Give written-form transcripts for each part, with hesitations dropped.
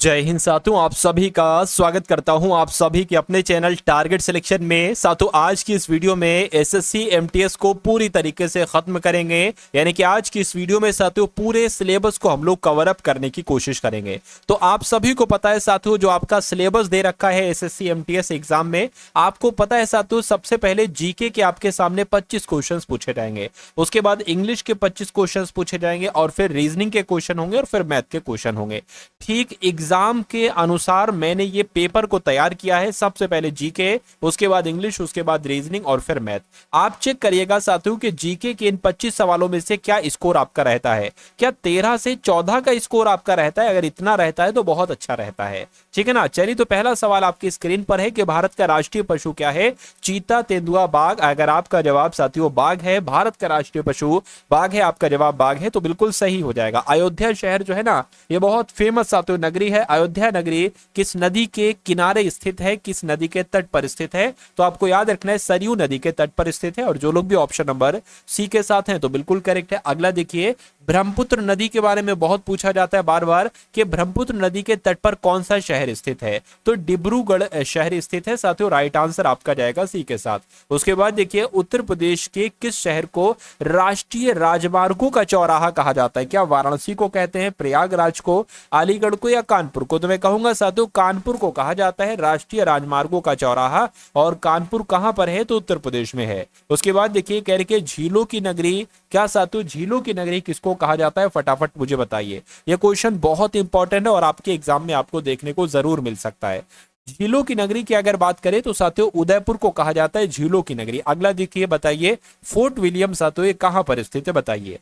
जय हिंद साथियों, आप सभी का स्वागत करता हूं आप सभी के अपने चैनल टारगेट सिलेक्शन में। साथियों, आज की इस वीडियो में एसएससी एमटीएस को पूरी तरीके से खत्म करेंगे। यानी कि आज की इस वीडियो में साथियों पूरे सिलेबस को हम लोग कवर अप करने की कोशिश करेंगे। तो आप सभी को पता है साथियों, जो आपका सिलेबस दे रखा है एसएससी एमटीएस एग्जाम में, आपको पता है साथियों, सबसे पहले जीके के आपके सामने 25 क्वेश्चन पूछे जाएंगे, उसके बाद इंग्लिश के 25 क्वेश्चन पूछे जाएंगे, और फिर रीजनिंग के क्वेश्चन होंगे, और फिर मैथ के क्वेश्चन होंगे। ठीक एग्जाम के अनुसार मैंने ये पेपर को तैयार किया है। सबसे पहले जीके, उसके बाद इंग्लिश, उसके बाद रीजनिंग और फिर मैथ। आप चेक करिएगा साथियों कि जीके के इन 25 सवालों में से क्या स्कोर आपका रहता है। क्या 13 से 14 का स्कोर आपका रहता है? अगर इतना रहता है तो बहुत अच्छा रहता है, ठीक है ना। चलिए, तो पहला सवाल आपकी स्क्रीन पर है कि भारत का राष्ट्रीय पशु क्या है? चीता, तेंदुआ, बाघ। अगर आपका जवाब साथियों बाघ है, भारत का राष्ट्रीय पशु बाघ है, आपका जवाब बाघ है, तो बिल्कुल सही हो जाएगा। अयोध्या शहर जो है ना, ये बहुत फेमस साथियों नगरी है। अयोध्या नगरी किस नदी के किनारे स्थित है, किस नदी के तट पर स्थित है? तो आपको याद रखना है सरयू नदी के तट पर स्थित है। और जो लोग भी ऑप्शन नंबर सी के साथ हैं तो बिल्कुल करेक्ट है। अगला देखिए, ब्रह्मपुत्र नदी के बारे में बहुत पूछा जाता है बार बार कि ब्रह्मपुत्र नदी के तट पर कौन सा शहर स्थित है? तो डिब्रूगढ़ शहर स्थित है साथियों। राइट आंसर आपका जाएगा सी के साथ। उसके बाद देखिए, उत्तर प्रदेश के किस शहर को राष्ट्रीय राजमार्गों का चौराहा कहा जाता है? क्या वाराणसी को कहते हैं, प्रयागराज को, अलीगढ़ को, या कानपुर को? तो मैं कहूंगा साथियों कानपुर को कहा जाता है राष्ट्रीय राजमार्गों का चौराहा। और कानपुर कहां पर है? तो उत्तर प्रदेश में है। उसके बाद देखिए, कह रहे झीलों की नगरी, क्या साथियों झीलों की नगरी किसको कहा जाता है? फटाफट मुझे बताइए। यह क्वेश्चन बहुत इंपॉर्टेंट है और आपके एग्जाम में आपको देखने को जरूर मिल सकता है। झीलों की नगरी की अगर बात करें तो साथियों उदयपुर को कहा जाता है झीलों की नगरी। अगला देखिए, बताइए फोर्ट विलियम साथियों ये कहां पर स्थित है? बताइए।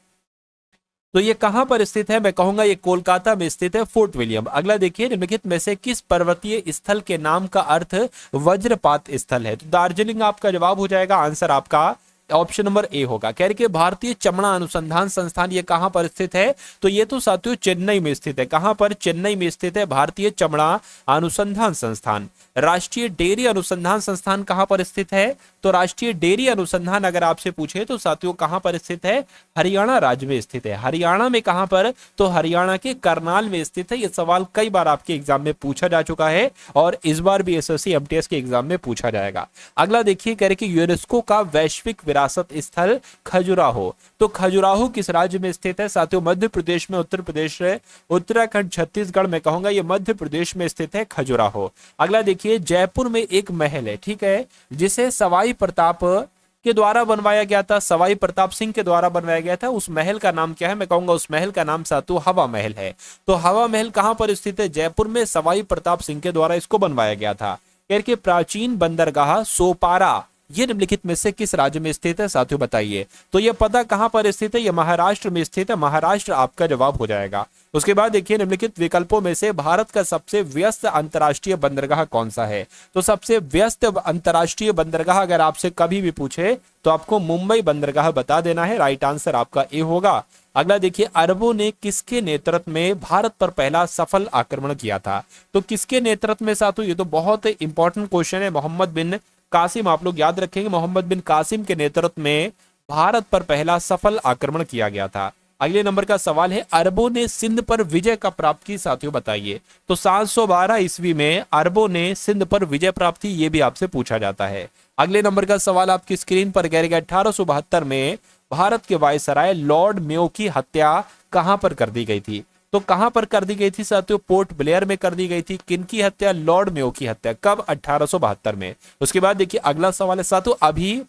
तो ये कहां पर स्थित है? मैं कहूंगा ये कोलकाता में स्थित है, फोर्ट विलियम। अगला देखिए, निम्नलिखित में से किस पर्वतीय स्थल के नाम का अर्थ वज्रपात स्थल है? तो दार्जिलिंग आपका जवाब हो जाएगा। आंसर आपका ऑप्शन नंबर ए होगा। कह रहे कि भारतीय चमड़ा अनुसंधान संस्थान ये कहां पर स्थित है? तो ये तो साथियों चेन्नई में स्थित है। कहां पर? चेन्नई में स्थित है भारतीय चमड़ा अनुसंधान संस्थान। राष्ट्रीय डेयरी अनुसंधान संस्थान कहां पर स्थित है? तो राष्ट्रीय डेयरी अनुसंधान अगर आपसे पूछे तो साथियों कहां पर स्थित है? हरियाणा राज्य में स्थित है। हरियाणा में कहां पर? तो हरियाणा के करनाल में स्थित है। यह सवाल कई बार आपके एग्जाम में पूछा जा चुका है और इस बार भी एसएससी एमटीएस के एग्जाम में पूछा जाएगा। अगला देखिए, कह रहे कि यूनेस्को का वैश्विक विरासत स्थल खजुराहो। तो खजुराहो किस राज्य में स्थित है? साथियों मध्य प्रदेश में, उत्तर प्रदेश में, उत्तराखंड, छत्तीसगढ़ में कहूंगा ये मध्य प्रदेश में स्थित है खजुराहो। अगला देखिए, जयपुर में एक महल है, ठीक है, जिसे सवाई प्रताप के द्वारा बनवाया गया था, सवाई प्रताप सिंह के द्वारा बनवाया गया था। उस महल का नाम क्या है? मैं कहूंगा उस महल का नाम साथियों हवा महल है। तो हवा महल कहां पर स्थित है? जयपुर में। सवाई प्रताप सिंह के द्वारा इसको बनवाया गया था। के प्राचीन बंदरगाह सोपारा ये निम्नलिखित में से किस राज्य में स्थित है? साथियों बताइए। तो ये पता कहां पर स्थित है? ये महाराष्ट्र में स्थित है। महाराष्ट्र आपका जवाब हो जाएगा। उसके बाद देखिए, निम्नलिखित विकल्पों में से भारत का सबसे व्यस्त अंतर्राष्ट्रीय बंदरगाह कौन सा है? तो सबसे व्यस्त अंतर्राष्ट्रीय बंदरगाह अगर आपसे कभी भी पूछे तो आपको मुंबई बंदरगाह बता देना है। राइट आंसर आपका ए होगा। अगला देखिए, अरबों ने किसके नेतृत्व में भारत पर पहला सफल आक्रमण किया था? तो किसके नेतृत्व में साथियों? ये तो बहुत इंपॉर्टेंट क्वेश्चन है। मोहम्मद बिन कासिम, आप लोग याद रखेंगे, मोहम्मद बिन कासिम के नेतृत्व में भारत पर पहला सफल आक्रमण किया गया था। अगले नंबर का सवाल है, अरबों ने सिंध पर विजय कब प्राप्त की? साथियों बताइए। तो 712 ईस्वी में अरबों ने सिंध पर विजय प्राप्त की, ये भी आपसे पूछा जाता है। अगले नंबर का सवाल आपकी स्क्रीन पर कह रहा है, 1872 में भारत के वायसराय लॉर्ड मेयो की हत्या कहां पर कर दी गई थी? तो कहां पर कर दी गई थी साथियों? पोर्ट ब्लेयर में कर दी गई थी। किनकी हत्या? लॉर्ड मेयो की हत्या। कब? 1872 में। उसके बाद देखिए, अगला सवाल है साथियों, अभी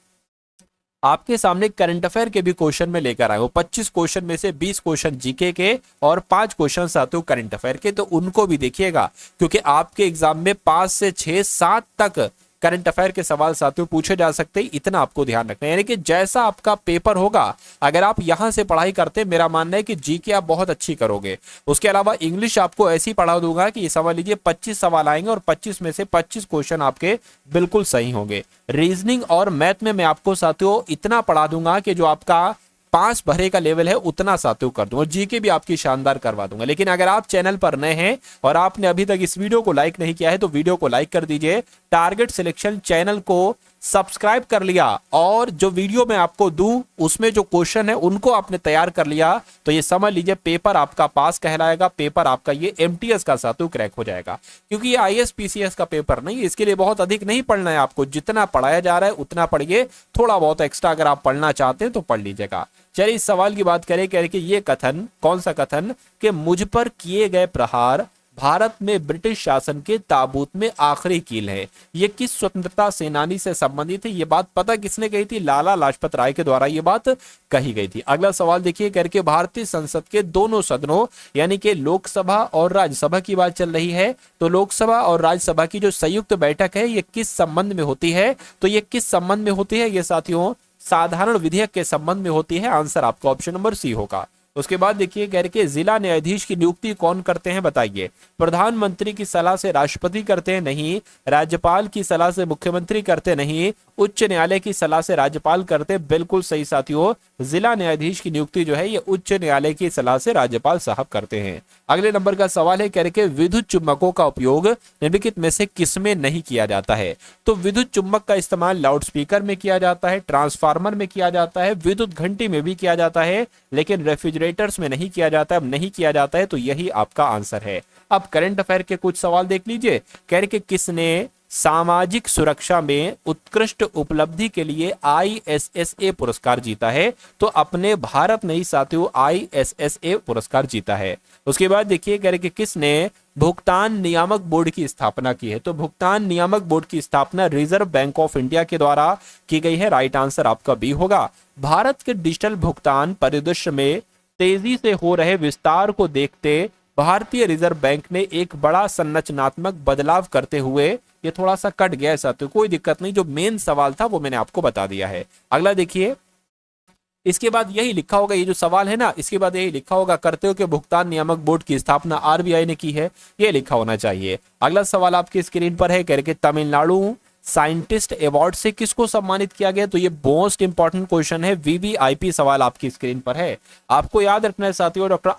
आपके सामने करंट अफेयर के भी क्वेश्चन में लेकर आए हो। 25 क्वेश्चन में से 20 क्वेश्चन जीके के और 5 क्वेश्चन साथियों करंट अफेयर के, तो उनको भी देखिएगा क्योंकि आपके एग्जाम में 5 से 6 7 तक करंट अफेयर के सवाल साथियों पूछे जा सकते हैं। इतना आपको ध्यान रखना है। यानी कि जैसा आपका पेपर होगा, अगर आप यहां से पढ़ाई करते हैं, मेरा मानना है कि जीके आप बहुत अच्छी करोगे। उसके अलावा इंग्लिश आपको ऐसी पढ़ा दूंगा कि ये समझ लीजिए 25 सवाल आएंगे और 25 में से 25 क्वेश्चन आपके बिल्कुल सही होंगे। रीजनिंग और मैथ में मैं आपको साथियों इतना पढ़ा दूंगा कि जो आपका 5 भरे का लेवल है उतना साथियों कर दूंगा। जीके भी आपकी शानदार करवा दूंगा। लेकिन अगर आप चैनल पर नए हैं और आपने अभी तक इस वीडियो को लाइक नहीं किया है तो वीडियो को लाइक कर दीजिए। टारगेट सिलेक्शन चैनल को सब्सक्राइब कर लिया और जो वीडियो मैं आपको दूं उसमें जो क्वेश्चन है उनको आपने तैयार कर लिया, तो ये समझ लीजिए पेपर आपका पास कहलाएगा, पेपर आपका ये एमटीएस का साथ क्रैक हो जाएगा। क्योंकि ये आईएएस पीसीएस का पेपर नहीं, इसके लिए बहुत अधिक नहीं पढ़ना है आपको, जितना पढ़ाया जा रहा है उतना पढ़िए, थोड़ा बहुत एक्स्ट्रा अगर आप पढ़ना चाहते हैं तो पढ़ लीजिएगा। चलिए इस सवाल की बात करें, कह रहे कि ये कथन, कौन सा कथन, कि मुझ पर किए गए प्रहार भारत में ब्रिटिश शासन के ताबूत में आखिरी कील है, ये किस स्वतंत्रता सेनानी से संबंधित है? ये बात पता किसने कही थी? लाला लाजपत राय के द्वारा ये बात कही गई थी। अगला सवाल देखिए, करके भारतीय संसद के दोनों सदनों यानी कि लोकसभा और राज्यसभा की बात चल रही है, तो लोकसभा और राज्यसभा की जो संयुक्त बैठक है ये किस संबंध में होती है? तो ये किस संबंध में होती है? ये साथियों साधारण विधेयक के संबंध में होती है। आंसर आपका ऑप्शन नंबर सी होगा। उसके बाद देखिए, कह रहे जिला न्यायाधीश की नियुक्ति कौन करते हैं बताइए? प्रधानमंत्री की सलाह से राष्ट्रपति करते हैं? नहीं। राज्यपाल की सलाह से मुख्यमंत्री करते? नहीं। उच्च न्यायालय की सलाह से राज्यपाल करते? बिल्कुल सही साथियों, जिला न्यायाधीश की नियुक्ति जो है ये उच्च न्यायालय की सलाह से राज्यपाल साहब करते हैं। अगले नंबर का सवाल है, कह रहे विद्युत चुम्बकों का उपयोग निम्नलिखित में से किसमें नहीं किया जाता है? तो विद्युत चुम्बक का इस्तेमाल लाउडस्पीकर में किया जाता है, ट्रांसफार्मर में किया जाता है, विद्युत घंटी में भी किया जाता है, लेकिन रेफ्रिजरेटर्स में नहीं किया जाता है। अब नहीं किया जाता है तो यही आपका आंसर है। अब करंट अफेयर के कुछ सवाल देख लीजिए, कह रहे कि किसने सामाजिक सुरक्षा में उत्कृष्ट उपलब्धि के लिए आईएसएसए पुरस्कार जीता है? तो अपने भारत ने ही साथियों आईएसएसए पुरस्कार जीता है। उसके बाद देखिए, कह रहे कि किसने भुगतान नियामक बोर्ड की स्थापना की है? तो भुगतान नियामक बोर्ड की स्थापना रिजर्व बैंक ऑफ इंडिया के द्वारा की गई है। राइट आंसर आपका बी होगा। भारत के डिजिटल भुगतान परिदृश्य में तेजी से हो रहे विस्तार को देखते भारतीय रिजर्व बैंक ने एक बड़ा संरचनात्मक बदलाव करते हुए, ये थोड़ा सा कट गया है साथियों, कोई दिक्कत नहीं, जो मेन सवाल था वो मैंने आपको बता दिया है। अगला देखिए, इसके बाद यही लिखा होगा, ये जो सवाल है ना, इसके बाद यही लिखा होगा, करते हो कि भुगतान नियामक बोर्ड की स्थापना आरबीआई ने की है, ये लिखा होना चाहिए। अगला सवाल आपकी स्क्रीन पर है, कह रहे कि तमिलनाडु साइंटिस्ट अवार्ड से किसको सम्मानित किया गया? तो ये मोस्ट इंपॉर्टेंट क्वेश्चन है, वीवीआईपी सवाल आपकी स्क्रीन पर है। आपको याद रखना है साथियों, डॉक्टर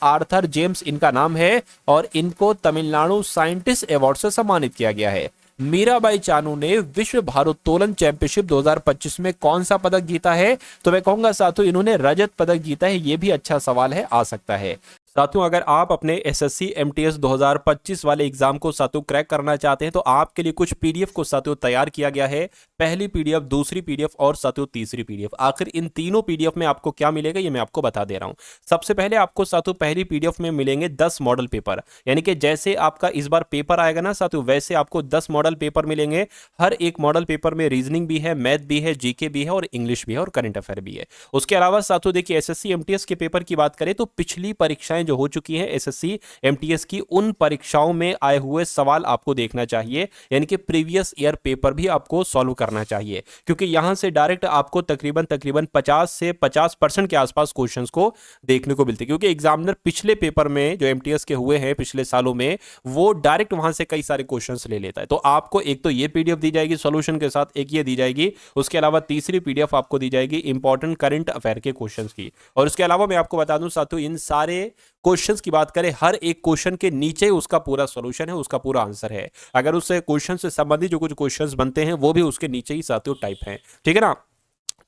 आर्थर जेम्स इनका नाम है और इनको तमिलनाडु साइंटिस्ट अवार्ड से सम्मानित किया गया है। मीराबाई चानू ने विश्व भारोत्तोलन चैंपियनशिप 2025 में कौन सा पदक जीता है? तो मैं कहूंगा साथियों इन्होंने रजत पदक जीता है। ये भी अच्छा सवाल है, आ सकता है। साथियों अगर आप अपने एसएससी एमटीएस 2025 वाले एग्जाम को साथियों क्रैक करना चाहते हैं तो आपके लिए कुछ पीडीएफ को साथियों तैयार किया गया है। पहली पीडीएफ, दूसरी पीडीएफ और साथियों तीसरी पीडीएफ। आखिर इन तीनों पीडीएफ में आपको क्या मिलेगा ये मैं आपको बता दे रहा हूं। सबसे पहले आपको साथियों पहली पीडीएफ में मिलेंगे 10 मॉडल पेपर, यानी कि जैसे आपका इस बार पेपर आएगा ना साथियों, वैसे आपको 10 मॉडल पेपर मिलेंगे। हर एक मॉडल पेपर में रीजनिंग भी है, मैथ भी है, जीके भी है और इंग्लिश भी है और करंट अफेयर भी है। उसके अलावा साथियों देखिए, एसएससी एमटीएस के पेपर की बात करें तो पिछली परीक्षाएं जो हो चुकी है एसएससी एमटीएस की, उन परीक्षाओं में आए हुए सवाल आपको देखना चाहिए, यानी कि प्रीवियस ईयर पेपर भी आपको सॉल्व करना चाहिए, क्योंकि यहां से डायरेक्ट आपको तकरीबन 50 से 50% के आसपास क्वेश्चंस को देखने को मिलते हैं, क्योंकि एग्जामिनर पिछले पेपर में जो एमटीएस के हुए हैं पिछले सालों में, वो डायरेक्ट वहां से कई सारे क्वेश्चंस ले लेता है। तो आपको एक तो ये पीडीएफ दी जाएगी सॉल्यूशन के साथ, एक ये दी जाएगी, उसके अलावा तीसरी पीडीएफ आपको दी जाएगी इंपॉर्टेंट करंट अफेयर के क्वेश्चंस की। और उसके अलावा मैं आपको बता दूं साथियों, इन सारे क्वेश्चंस की बात करें, हर एक क्वेश्चन के नीचे उसका पूरा सॉल्यूशन है, उसका पूरा आंसर है। अगर उस क्वेश्चन से संबंधित जो कुछ क्वेश्चंस बनते हैं वो भी उसके नीचे ही साथियों टाइप हैं, ठीक है ना।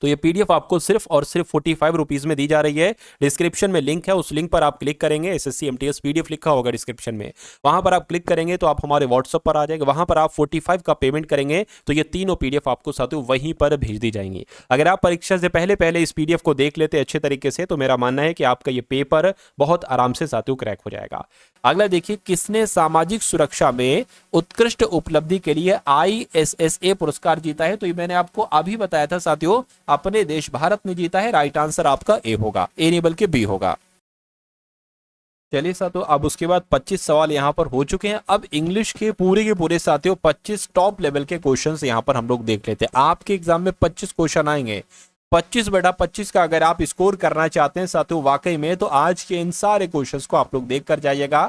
तो ये पीडीएफ आपको सिर्फ और सिर्फ 45 रुपीज में दी जा रही है। डिस्क्रिप्शन में लिंक है, उस लिंक पर आप क्लिक करेंगे, एसएससी एमटीएस पीडीएफ लिखा होगा डिस्क्रिप्शन में, वहां पर आप क्लिक करेंगे तो आप हमारे व्हाट्सएप पर आ जाएंगे, वहां पर आप 45 का पेमेंट करेंगे तो ये तीनों पीडीएफ आपको साथियों वहीं पर भेज दी जाएंगी। अगर आप परीक्षा से पहले पहले इस पीडीएफ को देख लेते अच्छे तरीके से तो मेरा मानना है कि आपका ये पेपर बहुत आराम से साथियों क्रैक हो जाएगा। अगला देखिए, किसने सामाजिक सुरक्षा में उत्कृष्ट उपलब्धि के लिए आईएसएसए पुरस्कार जीता है? तो ये मैंने आपको अभी बताया था साथियों, अपने देश भारत ने जीता है। राइट आंसर आपका ए होगा, ए नहीं बल्कि बी होगा। चलिए साथियों, अब उसके बाद 25 सवाल यहां पर हो चुके हैं। अब इंग्लिश के पूरे साथियों 25 टॉप लेवल के क्वेश्चंस यहां पर हम लोग देख लेते हैं। आपके एग्जाम में 25 क्वेश्चन आएंगे, 25/25 का अगर आप स्कोर करना चाहते हैं साथियों वाकई में, तो आज के इन सारे क्वेश्चंस को आप लोग देख कर जाइएगा।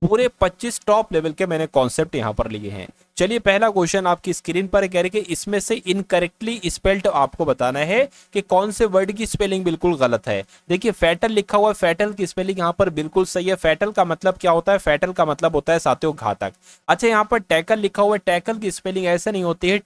पूरे 25 टॉप लेवल के मैंने कॉन्सेप्ट यहां पर लिए हैं। चलिए पहला क्वेश्चन आपकी स्क्रीन पर कह रहे कि इसमें से इनकरेक्टली स्पेल्ड आपको बताना है कि कौन से वर्ड की स्पेलिंग बिल्कुल गलत है। देखिए फैटल लिखा हुआ है, फैटल की स्पेलिंग यहां पर बिल्कुल सही है। फैटल का मतलब क्या होता है? फैटल का मतलब होता है साथियों घातक। अच्छा, यहां पर टैकल लिखा हुआ है, टैकल की स्पेलिंग ऐसे नहीं होती है,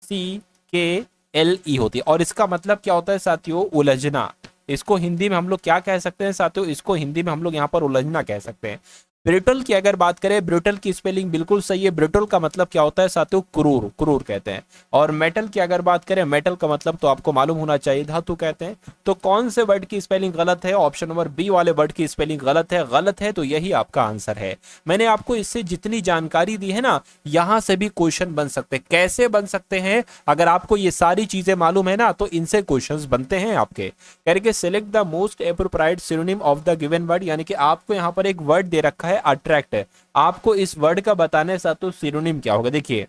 CKLE होती है। और इसका मतलब क्या होता है साथियों? उलझना। इसको हिंदी में हम लोग क्या कह सकते हैं साथियों? इसको हिंदी में हम लोग यहाँ पर उलझना कह सकते हैं। ब्रिटल की अगर बात करें, ब्रिटल की स्पेलिंग बिल्कुल सही है। ब्रिटल का मतलब क्या होता है साथियों? क्रूर, क्रूर कहते हैं। और मेटल की अगर बात करें, मेटल का मतलब तो आपको मालूम होना चाहिए, धातु कहते हैं। तो कौन से वर्ड की स्पेलिंग गलत है? ऑप्शन नंबर बी वाले वर्ड की स्पेलिंग गलत है। गलत है तो यही आपका आंसर है। मैंने आपको इससे जितनी जानकारी दी है ना, यहां से भी क्वेश्चन बन सकते हैं। कैसे बन सकते हैं? अगर आपको ये सारी चीजें मालूम है ना, तो इनसे क्वेश्चंस बनते हैं आपके। करके select the most appropriate synonym of the given word, यानी कि आपको यहां पर एक वर्ड दे रखा है अट्रैक्ट। आपको इस वर्ड का बताने से तो सिनोनिम क्या होगा? देखिए,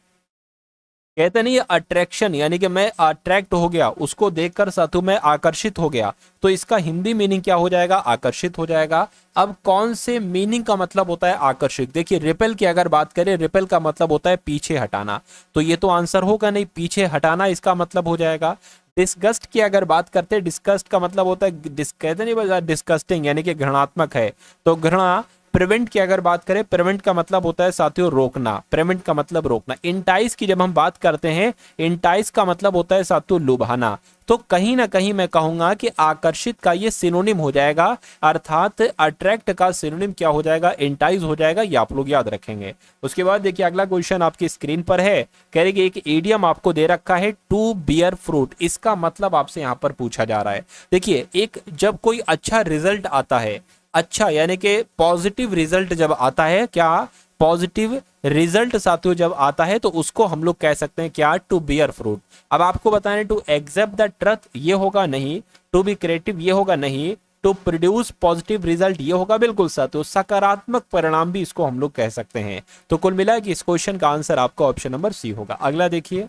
कहते नहीं अट्रैक्शन, यानी कि मैं अट्रैक्ट हो गया, उसको देखकर साथू मैं आकर्षित हो गया, तो इसका हिंदी मीनिंग क्या हो जाएगा? आकर्षित हो जाएगा। अब कौन से मीनिंग का मतलब होता है आकर्षित? देखिए, रिपेल की अगर बात करें, रिपेल का मतलब होता है पीछे हटाना, तो ये तो आंसर होगा नहीं, पीछे हटाना इसका मतलब हो जाएगा। डिस्गस्ट की अगर बात करते हैं, डिस्गस्ट का मतलब होता है कहते नहीं डिस्गस्टिंग, यानी कि घृणात्मक है, तो घृणा। प्रिवेंट की अगर बात करें, प्रिवेंट का मतलब होता है साथियों रोकना, प्रिवेंट का मतलब रोकना। इंटाइस की जब हम बात करते हैं, इंटाइस का मतलब होता है साथियों लुभाना। तो कहीं ना कहीं मैं कहूंगा कि आकर्षित का ये सिनोनिम हो जाएगा, अर्थात अट्रैक्ट का सिनोनिम क्या हो जाएगा? इंटाइज हो जाएगा। ये आप लोग याद रखेंगे। उसके बाद देखिए अगला क्वेश्चन आपकी स्क्रीन पर है। कह रहे कि एक इडियम आपको दे रखा है, टू बियर फ्रूट। इसका मतलब आपसे यहां पर पूछा जा रहा है। देखिए, एक जब कोई अच्छा रिजल्ट आता है, अच्छा यानी कि पॉजिटिव रिजल्ट जब आता है, क्या पॉजिटिव रिजल्ट साथियों जब आता है, तो उसको हम लोग कह सकते हैं क्या? To bear fruit. अब आपको बताएं, टू एक्सेप्ट द ट्रुथ ये होगा नहीं, टू बी क्रिएटिव ये होगा नहीं, टू प्रोड्यूस पॉजिटिव रिजल्ट ये होगा बिल्कुल साथियों सकारात्मक परिणाम भी इसको हम लोग कह सकते हैं। तो कुल मिला कि इस क्वेश्चन का आंसर आपका ऑप्शन नंबर सी होगा। अगला देखिए,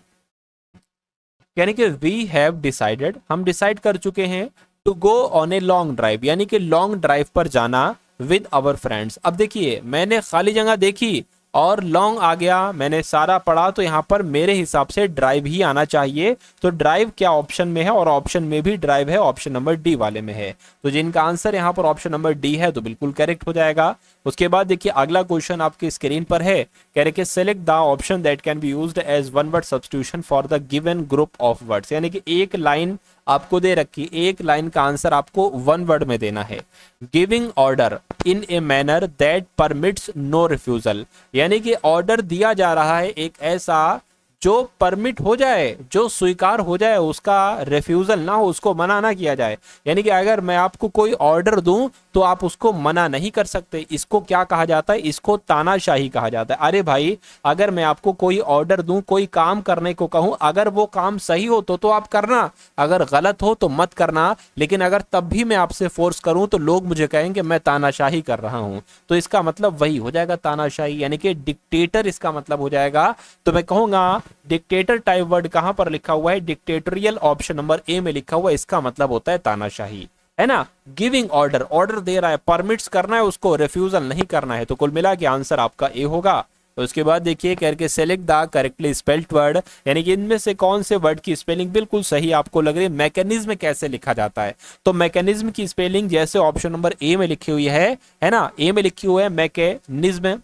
यानी कि वी हैव डिसाइडेड, हम डिसाइड कर चुके हैं, to go on a long drive, यानी कि लॉन्ग ड्राइव पर जाना विद आवर फ्रेंड्स। अब देखिए, मैंने खाली जगह देखी और लॉन्ग आ गया, मैंने सारा पढ़ा, तो यहां पर मेरे हिसाब से ड्राइव ही आना चाहिए। तो ड्राइव क्या ऑप्शन में है? और ऑप्शन में भी ड्राइव है, ऑप्शन नंबर डी वाले में है। तो जिनका आंसर यहां पर ऑप्शन नंबर डी है, तो बिल्कुल करेक्ट हो जाएगा। उसके बाद देखिए अगला क्वेश्चन आपकी स्क्रीन पर है। कह रहे कि select the option that can be used as one word substitution for the given group of words, यानी कि एक लाइन आपको दे रखी, एक लाइन का आंसर आपको वन वर्ड में देना है। Giving order in a manner that permits no refusal, यानी कि ऑर्डर दिया जा रहा है एक ऐसा जो परमिट हो जाए, जो स्वीकार हो जाए, उसका रिफ्यूजल ना हो, उसको मना ना किया जाए। यानी कि अगर मैं आपको कोई ऑर्डर दूं तो आप उसको मना नहीं कर सकते। इसको क्या कहा जाता है? इसको तानाशाही कहा जाता है। अरे भाई, अगर मैं आपको कोई ऑर्डर दूं, कोई काम करने को कहूं, अगर वो काम सही हो तो आप करना, अगर गलत हो तो मत करना। लेकिन अगर तब भी मैं आपसे फोर्स करूं तो लोग मुझे कहेंगे मैं तानाशाही कर रहा हूं। तो इसका मतलब वही हो जाएगा तानाशाही, यानी कि डिक्टेटर इसका मतलब हो जाएगा। तो मैं कहूंगा डिक्टेटर टाइप वर्ड कहां पर लिखा हुआ है? डिक्टेटोरियल ऑप्शन नंबर ए में लिखा हुआ है। इसका मतलब होता है तानाशाही, है ना। गिविंग ऑर्डर, ऑर्डर दे रहा है, परमिट्स करना है उसको, रिफ्यूजल नहीं करना है। तो कुल मिला के आंसर आपका ए होगा। तो उसके बाद देखिए करके select the correctly spelled word, यानी कि इनमें से कौन से वर्ड की स्पेलिंग बिल्कुल सही आपको लग रही है। मैकेनिज्म कैसे लिखा जाता है? तो मैकेनिज्म की स्पेलिंग जैसे ऑप्शन नंबर ए में लिखी हुई है ना, ए में लिखी हुई है मैकेनिज्म,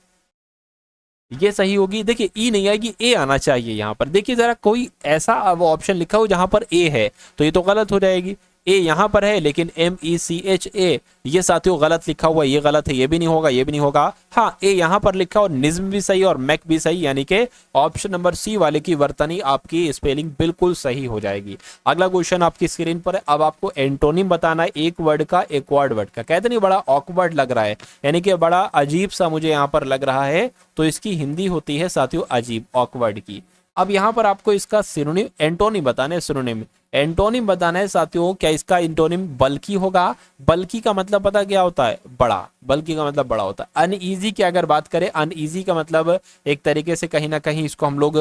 ये सही होगी। देखिए ई नहीं आएगी, ए आना चाहिए यहाँ पर। देखिए जरा कोई ऐसा वो ऑप्शन लिखा हो जहां पर ए है, तो ये तो गलत हो जाएगी। ए यहां पर है लेकिन MECHA, ये साथियों गलत लिखा हुआ है, ये गलत है, ये भी नहीं होगा, ये भी नहीं होगा। हाँ, ए यहां पर लिखा और निज्म भी सही और मैक भी सही, यानी कि ऑप्शन नंबर सी वाले की वर्तनी आपकी स्पेलिंग बिल्कुल सही हो जाएगी। अगला क्वेश्चन आपकी स्क्रीन पर है। अब आपको एंटोनिम बताना है, एक वर्ड का, एक वर्ड का। कहते नहीं बड़ा ऑकवर्ड लग रहा है, यानी कि बड़ा अजीब सा मुझे यहाँ पर लग रहा है, तो इसकी हिंदी होती है साथियों अजीब, ऑकवर्ड की। अब यहां पर आपको इसका सिनोनिम एंटोनिम बताना है, सिनोनिम एंटोनिम बताना है साथियों। क्या इसका एंटोनिम बल्कि होगा? बल्कि का मतलब पता क्या होता है? बड़ा, बल्कि का मतलब बड़ा होता है। अनईजी की अगर बात करें, अनईजी का मतलब एक तरीके से कहीं ना कहीं इसको हम लोग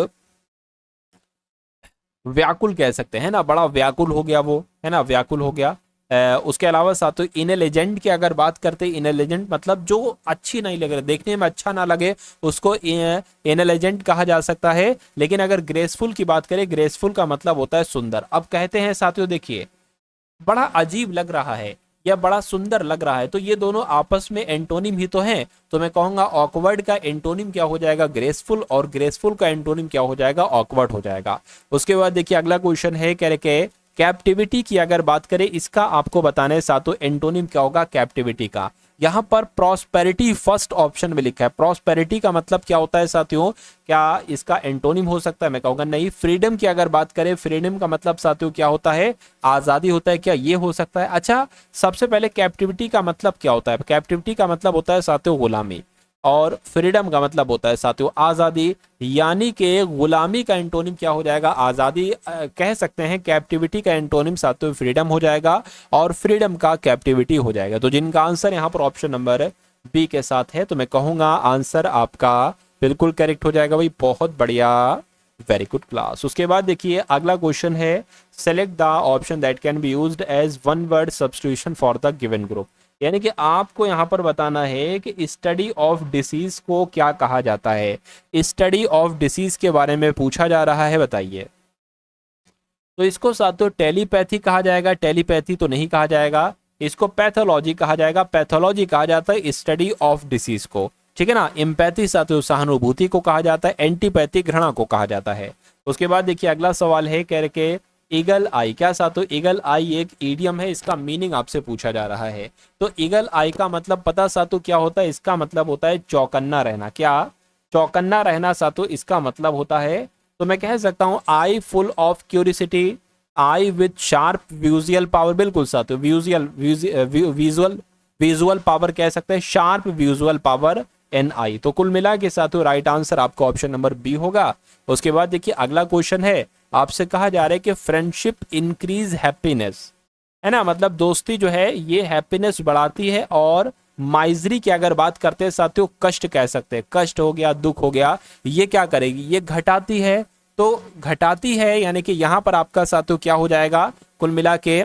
व्याकुल कह सकते हैं ना, बड़ा व्याकुल हो गया वो, है ना, व्याकुल हो गया। उसके अलावा साथियों इनएलिजेंट की अगर बात करते हैं, इनएलिजेंट मतलब जो अच्छी नहीं लग रही, देखने में अच्छा ना लगे, उसको इनएलिजेंट कहा जा सकता है। लेकिन अगर ग्रेसफुल की बात करें, ग्रेसफुल का मतलब होता है सुंदर। अब कहते हैं साथियों देखिए, बड़ा अजीब लग रहा है, या बड़ा सुंदर लग रहा है, तो ये दोनों आपस में एंटोनिम ही तो हैं। तो मैं कहूंगा ऑकवर्ड का एंटोनिम क्या हो जाएगा, ग्रेसफुल, और ग्रेसफुल का एंटोनिम क्या हो जाएगा, ऑकवर्ड हो जाएगा। उसके बाद देखिए अगला क्वेश्चन है, कह रहे कैप्टिविटी की अगर बात करें, इसका आपको बताना है सातों एंटोनिम क्या होगा कैप्टिविटी का। यहां पर प्रॉस्पेरिटी फर्स्ट ऑप्शन में लिखा है। प्रॉस्पेरिटी का मतलब क्या होता है साथियों, क्या इसका एंटोनिम हो सकता है, मैं कहूंगा नहीं। फ्रीडम की अगर बात करें, फ्रीडम का मतलब साथियों क्या होता है, आजादी होता है, क्या ये हो सकता है। अच्छा, सबसे पहले कैप्टिविटी का मतलब क्या होता है, कैप्टिविटी का मतलब होता है साथियों गुलामी, और फ्रीडम का मतलब होता है साथियों आजादी, यानी कि गुलामी का एंटोनिम क्या हो जाएगा, आजादी। कह सकते हैं कैप्टिविटी का एंटोनिम साथियों फ्रीडम हो जाएगा, और फ्रीडम का कैप्टिविटी हो जाएगा। तो जिनका आंसर यहाँ पर ऑप्शन नंबर बी के साथ है, तो मैं कहूंगा आंसर आपका बिल्कुल करेक्ट हो जाएगा भाई, बहुत बढ़िया, वेरी गुड क्लास। उसके बाद देखिए अगला क्वेश्चन है, select the option that can be used as one word substitution for the given group. यानी कि आपको यहां पर बताना है कि स्टडी ऑफ डिसीज को क्या कहा जाता है। स्टडी ऑफ डिसीज के बारे में पूछा जा रहा है, बताइए। तो इसको साथियों टेलीपैथी कहा जाएगा, टेलीपैथी तो नहीं कहा जाएगा, इसको पैथोलॉजी कहा जाएगा, पैथोलॉजी कहा जाता है स्टडी ऑफ डिसीज को, ठीक है ना। एम्पैथी साथियों सहानुभूति को कहा जाता है, एंटीपैथी घृणा को कहा जाता है। उसके बाद देखिए अगला सवाल है, कह रहे ईगल आई, क्या साथियों ईगल आई एक ईडियम है, इसका मीनिंग आपसे पूछा जा रहा है। तो ईगल आई का मतलब पता साथियों क्या होता है, इसका मतलब होता है चौकन्ना रहना। क्या, चौकन्ना रहना साथियों इसका मतलब होता है। तो मैं कह सकता हूं eye full of curiosity, eye with sharp visual power, बिल्कुल साथियों विजुअल विजुअल पावर कह सकते हैं, sharp visual power an eye. तो कुल मिला के साथियों राइट आंसर आपका ऑप्शन नंबर बी होगा। उसके बाद देखिए अगला क्वेश्चन है, आपसे कहा जा रहा है कि फ्रेंडशिप इंक्रीज हैप्पीनेस, है ना, मतलब दोस्ती जो है ये हैप्पीनेस बढ़ाती है, और माइजरी की अगर बात करते हैं साथियों कष्ट कह सकते हैं, कष्ट हो गया, दुख हो गया, ये क्या करेगी, ये घटाती है। तो घटाती है यानी कि यहां पर आपका साथियों क्या हो जाएगा, कुल मिला के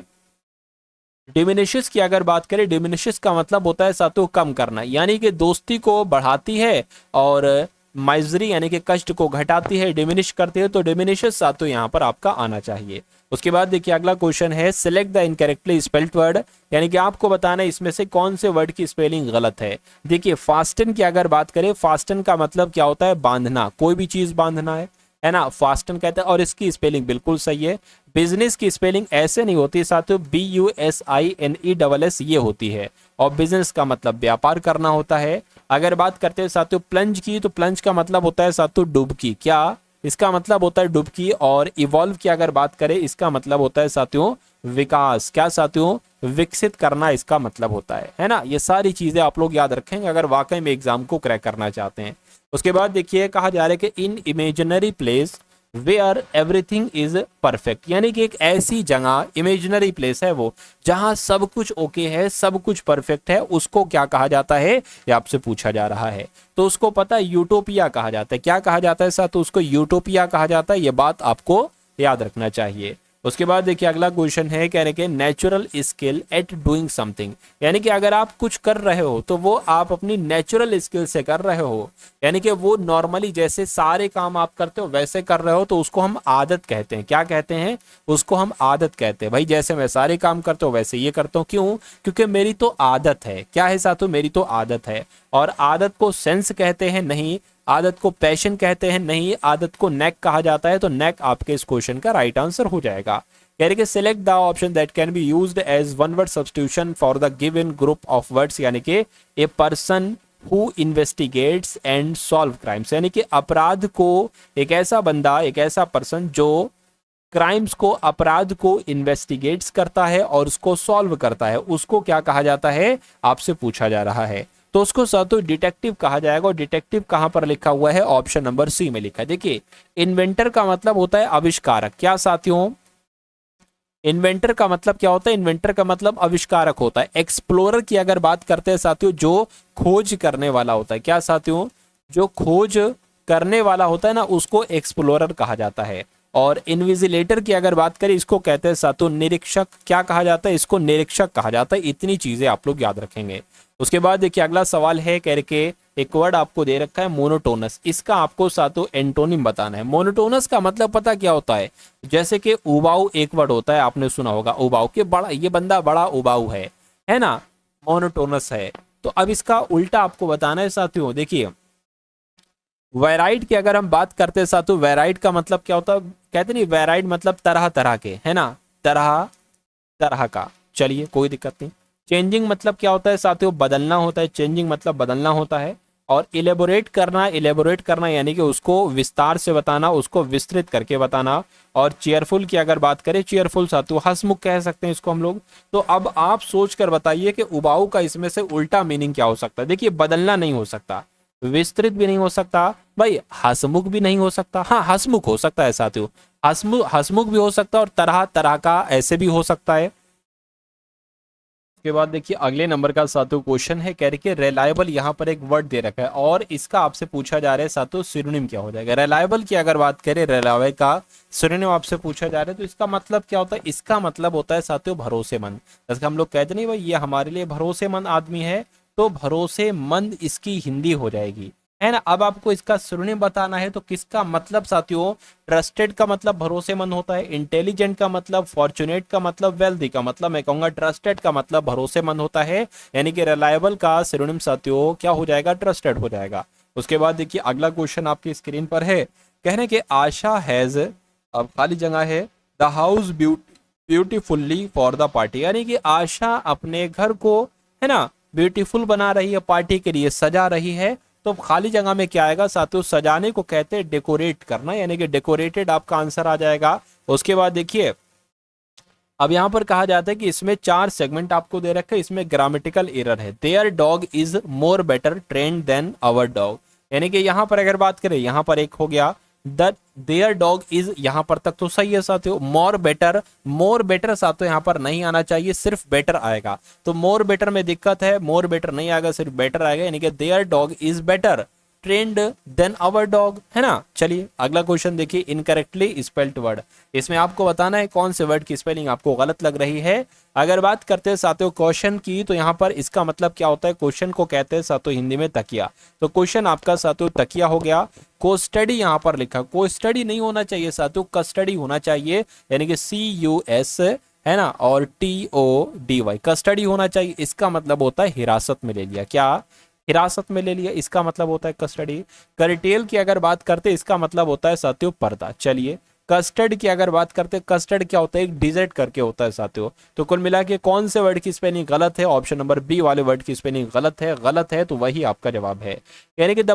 डिमिनिशेस की अगर बात करें, डिमिनिशेस का मतलब होता है साथियों कम करना, यानी कि दोस्ती को बढ़ाती है, और माइजरी यानी कि कष्ट को घटाती है, डिमिनिश करती है। तो डिमिनिशेस साथियों यहाँ पर आपका आना चाहिए। उसके बाद देखिए अगला क्वेश्चन है, select the incorrectly spelled word, यानी कि आपको बताना है इसमें से कौन से वर्ड की स्पेलिंग गलत है। देखिए फास्टन की अगर बात करें, फास्टन का मतलब क्या होता है, बांधना, कोई भी चीज बांधना है ना, फास्टन कहते हैं, और इसकी स्पेलिंग बिल्कुल सही है। बिजनेस की स्पेलिंग ऐसे नहीं होती साथियों, BUSINESS ये होती है, और बिजनेस का मतलब व्यापार करना होता है। अगर बात करते हैं साथियों प्लंज की, तो प्लंज का मतलब होता है साथियों डुबकी, क्या इसका मतलब होता है डुबकी। और इवॉल्व की अगर बात करें, इसका मतलब होता है साथियों विकास, क्या साथियों, विकसित करना इसका मतलब होता है ना। ये सारी चीजें आप लोग याद रखेंगे अगर वाकई में एग्जाम को क्रैक करना चाहते हैं। उसके बाद देखिए कहा जा रहा है कि in imaginary place where everything is perfect, यानी कि एक ऐसी जगह, इमेजिनरी प्लेस है वो जहां सब कुछ ओके है, सब कुछ परफेक्ट है, उसको क्या कहा जाता है, ये आपसे पूछा जा रहा है। तो उसको पता है यूटोपिया कहा जाता है, क्या कहा जाता है साथ, तो उसको यूटोपिया कहा जाता है, ये बात आपको याद रखना चाहिए। उसके बाद देखिए अगला क्वेश्चन है, कह रहे कि natural skill at doing something, यानी कि अगर आप कुछ कर रहे हो तो वो आप अपनी नेचुरल स्किल से कर रहे हो, यानी कि वो नॉर्मली जैसे सारे काम आप करते हो वैसे कर रहे हो, तो उसको हम आदत कहते हैं। क्या कहते हैं, उसको हम आदत कहते हैं। भाई जैसे मैं सारे काम करता हूँ वैसे ये करता हूँ, क्यों, क्योंकि मेरी तो आदत है। क्या है साथों, मेरी तो आदत है। और आदत को सेंस कहते हैं, नहीं। आदत को पैशन कहते हैं, नहीं। आदत को नेक कहा जाता है, तो नेक आपके इस क्वेश्चन का राइट आंसर हो जाएगा। कह रहे कि select the option that can be used as one word substitution for the given group of words, यानी कि a person who investigates and solve crimes, यानी कि अपराध को, एक ऐसा बंदा, एक ऐसा पर्सन जो क्राइम्स को, अपराध को इन्वेस्टिगेट्स करता है और उसको सॉल्व करता है, उसको क्या कहा जाता है, आपसे पूछा जा रहा है। तो उसको साथियों डिटेक्टिव कहा जाएगा। और डिटेक्टिव कहां पर लिखा हुआ है, ऑप्शन नंबर सी में लिखा है। देखिए इन्वेंटर का मतलब होता है आविष्कारक, क्या साथियों, इन्वेंटर का मतलब क्या होता है, इन्वेंटर का मतलब आविष्कारक होता है। एक्सप्लोरर की अगर बात करते हैं साथियों, जो खोज करने वाला होता है, क्या साथियों, जो खोज करने वाला होता है ना, उसको एक्सप्लोरर कहा जाता है। और इन्विजिलेटर की अगर बात करें, इसको कहते हैं साथियों निरीक्षक, क्या कहा जाता है, इसको निरीक्षक कहा जाता है। इतनी चीजें आप लोग याद रखेंगे। उसके बाद देखिए अगला सवाल है, कह के एक वर्ड आपको दे रखा है मोनोटोनस, इसका आपको साथियों एंटोनिम बताना है। मोनोटोनस का मतलब पता क्या होता है, जैसे कि उबाऊ एक वर्ड होता है, आपने सुना होगा उबाऊ, के बड़ा, ये बंदा बड़ा उबाऊ है, है ना, मोनोटोनस है। तो अब इसका उल्टा आपको बताना है साथियों। देखिए वैराइड की अगर हम बात करते हैं साथियों, वैराइड का मतलब क्या होता है, कहते नहीं वैराइड मतलब तरह तरह के, है ना, तरह तरह का। चलिए कोई दिक्कत नहीं। चेंजिंग मतलब क्या होता है साथियों, बदलना होता है, चेंजिंग मतलब बदलना होता है। और इलेबोरेट करना यानी कि उसको विस्तार से बताना, उसको विस्तृत करके बताना। और चेयरफुल की अगर बात करें, चेयरफुल साथियों हंसमुख कह सकते हैं इसको हम लोग। तो अब आप सोच कर बताइए कि उबाऊ का इसमें से उल्टा मीनिंग क्या हो सकता है। देखिए बदलना नहीं हो सकता, विस्तृत भी नहीं हो सकता भाई, हंसमुख भी नहीं हो सकता। हाँ हंसमुख हो सकता है साथियों, हंसमुख भी हो सकता है, और तरह तरह का ऐसे भी हो सकता है। उसके बाद देखिए अगले नंबर का साथियों क्वेश्चन है, कह रही कि रिलायबल, यहाँ पर एक वर्ड दे रखा है और इसका आपसे पूछा जा रहा है साथियों सिनोनिम क्या हो जाएगा। रिलायबल की अगर बात करें, रिलायबल का सिनोनिम आपसे पूछा जा रहा है, तो इसका मतलब क्या होता है, इसका मतलब होता है साथियों भरोसेमंद। जैसे हम लोग कहते नहीं भाई ये हमारे लिए भरोसेमंद आदमी है, तो भरोसेमंद इसकी हिंदी हो जाएगी, है ना। अब आपको इसका सिनोनिम बताना है, तो किसका मतलब साथियों, ट्रस्टेड का मतलब भरोसेमंद होता है, इंटेलिजेंट का मतलब, फॉर्चुनेट का मतलब, वेल्दी का मतलब, मैं कहूंगा ट्रस्टेड का मतलब भरोसेमंद होता है। यानी कि रिलायबल का सिनोनिम साथियों क्या हो जाएगा, ट्रस्टेड हो जाएगा। उसके बाद देखिए अगला क्वेश्चन आपकी स्क्रीन पर है, कहने के आशा हैज, अब खाली जगह है, the house beautifully for the party, यानी कि आशा अपने घर को, है ना, ब्यूटीफुल बना रही है, पार्टी के लिए सजा रही है। तो खाली जगह में क्या आएगा साथियों, सजाने को कहते हैं डेकोरेट करना, यानी कि डेकोरेटेड आपका आंसर आ जाएगा। उसके बाद देखिए अब यहां पर कहा जाता है कि इसमें 4 सेगमेंट आपको दे रखे हैं, इसमें ग्रामेटिकल एरर है। Their dog is more better trained than our dog, यानी कि यहां पर अगर बात करें, यहां पर एक हो गया द देयर डॉग इज, यहां पर तक तो सही है साथियों। मोर बेटर साथियों यहां पर नहीं आना चाहिए, सिर्फ बेटर आएगा। तो मोर बेटर में दिक्कत है, मोर बेटर नहीं आएगा, सिर्फ बेटर आएगा, यानी कि their dog is better trained than our dog, है ना। चलिए अगला क्वेश्चन देखिए, इनकरेक्टली स्पेल्ड वर्ड, इसमें आपको बताना है कौन से वर्ड की स्पेलिंग आपको गलत लग रही है। अगर बात करते हैं साथियों क्वेश्चन की, तो यहाँ पर इसका मतलब क्या होता है, क्वेश्चन को कहते हैं साथियों हिंदी में तकिया। तो क्वेश्चन आपका साथियों तकिया हो गया। को स्टडी यहाँ पर लिखा, को स्टडी नहीं होना चाहिए साथियों, कस्टडी होना चाहिए, यानी कि CUS, है ना, और TODY, कस्टडी होना चाहिए। इसका मतलब होता है हिरासत में ले लिया, क्या, हिरासत में ले लिया, इसका मतलब होता है कस्टडी। करटेल की अगर बात करते इसका मतलब होता है साथियों पर्दा। चलिए कस्टर्ड की अगर बात करते, कस्टर्ड क्या होता है, एक डिजर्ट करके होता है साथियों। तो कुल मिला के कौन से वर्ड की स्पेलिंग गलत है, ऑप्शन नंबर बी वाले वर्ड की स्पेलिंग गलत है, तो वही आपका जवाब है। यानी कि द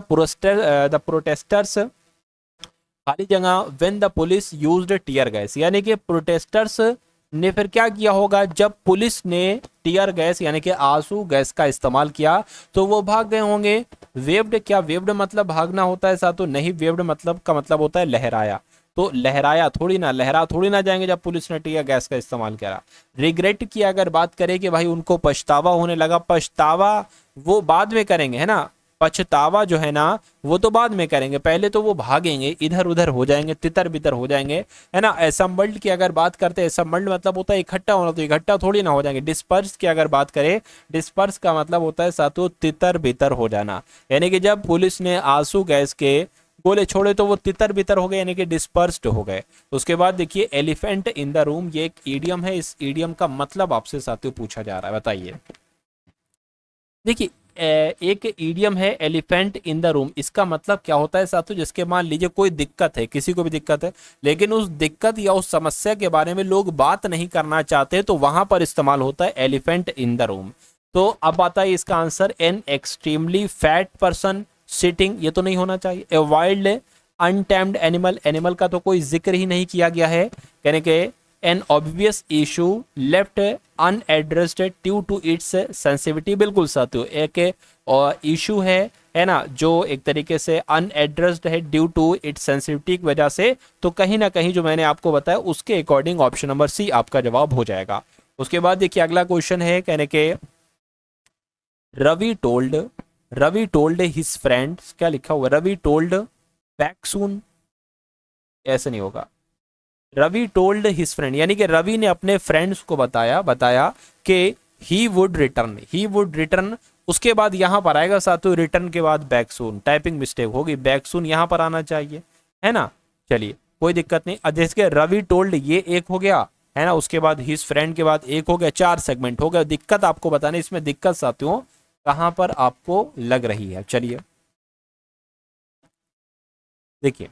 प्रोटेस्टर्स, खाली जगह, when the police used tear gas, यानी कि प्रोटेस्टर्स ने फिर क्या किया होगा, जब पुलिस ने टीयर गैस यानी कि आंसू गैस का इस्तेमाल किया, तो वो भाग गए होंगे। वेव्ड, क्या वेव्ड मतलब भागना होता है साथियों, नहीं, वेव्ड मतलब का मतलब होता है लहराया। तो लहरा थोड़ी ना जाएंगे जब पुलिस ने टीयर गैस का इस्तेमाल करा। रिग्रेट की अगर बात करें कि भाई उनको पछतावा होने लगा, पछतावा वो बाद में करेंगे, है ना, पछतावा जो है ना वो तो बाद में करेंगे, पहले तो वो भागेंगे, इधर उधर हो जाएंगे, तितर बितर हो जाएंगे, है ना। असम्बल्ड की अगर बात करते हैं, असम्बल्ड मतलब होता है इकट्ठा होना, तो इकट्ठा थोड़ी ना हो जाएंगे। डिस्पर्स की अगर बात करें, डिस्पर्स का मतलब होता है साथियों तितर बितर हो जाना, यानी कि जब पुलिस ने आंसू गैस के गोले छोड़े तो वो तितर बितर हो गए, यानी कि डिस्पर्स्ड हो गए। उसके बाद देखिए एलिफेंट इन द रूम, ये एक ईडियम है, इस ईडियम का मतलब आपसे साथियों पूछा जा रहा है, बताइए। देखिए एक ईडियम है एलिफेंट इन द रूम, इसका मतलब क्या होता है साथियों, जिसके मान लीजिए कोई दिक्कत है, किसी को भी दिक्कत है, लेकिन उस दिक्कत या उस समस्या के बारे में लोग बात नहीं करना चाहते, तो वहां पर इस्तेमाल होता है एलिफेंट इन द रूम। तो अब आता है इसका answer, an extremely fat person sitting, ये तो नहीं होना चाहिए। ए वाइल्ड अनटैम्ड एनिमल, एनिमल का तो कोई जिक्र ही नहीं किया गया है, कहने के an obvious issue left unaddressed due to its sensitivity, बिल्कुल साथियों एक इशू है ना, जो एक तरीके से अनएड्रेस्ड है ड्यू टू इट्स सेंसिटिविटी की वजह से। तो कहीं ना कहीं जो मैंने आपको बताया उसके अकॉर्डिंग ऑप्शन नंबर सी आपका जवाब हो जाएगा। उसके बाद देखिए अगला क्वेश्चन है, कहने के रवि टोल्ड हिज फ्रेंड्स, क्या लिखा हुआ, रवि टोल्ड बैक सून, ऐसे नहीं होगा, रवि टोल्ड हिज फ्रेंड, यानी कि रवि ने अपने फ्रेंड्स को बताया कि ही वुड रिटर्न, उसके बाद यहां पर आएगा साथियों रिटर्न के बाद बैक सून, टाइपिंग मिस्टेक होगी, बैक सून यहां पर आना चाहिए, है ना। चलिए कोई दिक्कत नहीं, जैसे रवि टोल्ड ये एक हो गया, है ना। उसके बाद हिज फ्रेंड के बाद एक हो गया, 4 सेगमेंट हो गया। दिक्कत आपको बताने, इसमें दिक्कत साथियों कहां पर आपको लग रही है, चलिए देखिए।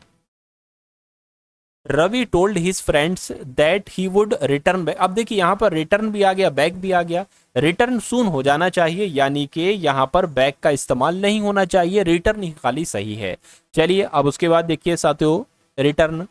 Ravi told his friends that he would return back. अब देखिए यहां पर रिटर्न भी आ गया, बैक भी आ गया। रिटर्न सून हो जाना चाहिए, यानी कि यहां पर बैक का इस्तेमाल नहीं होना चाहिए, रिटर्न ही खाली सही है। चलिए अब उसके बाद देखिए साथियों, रिटर्न,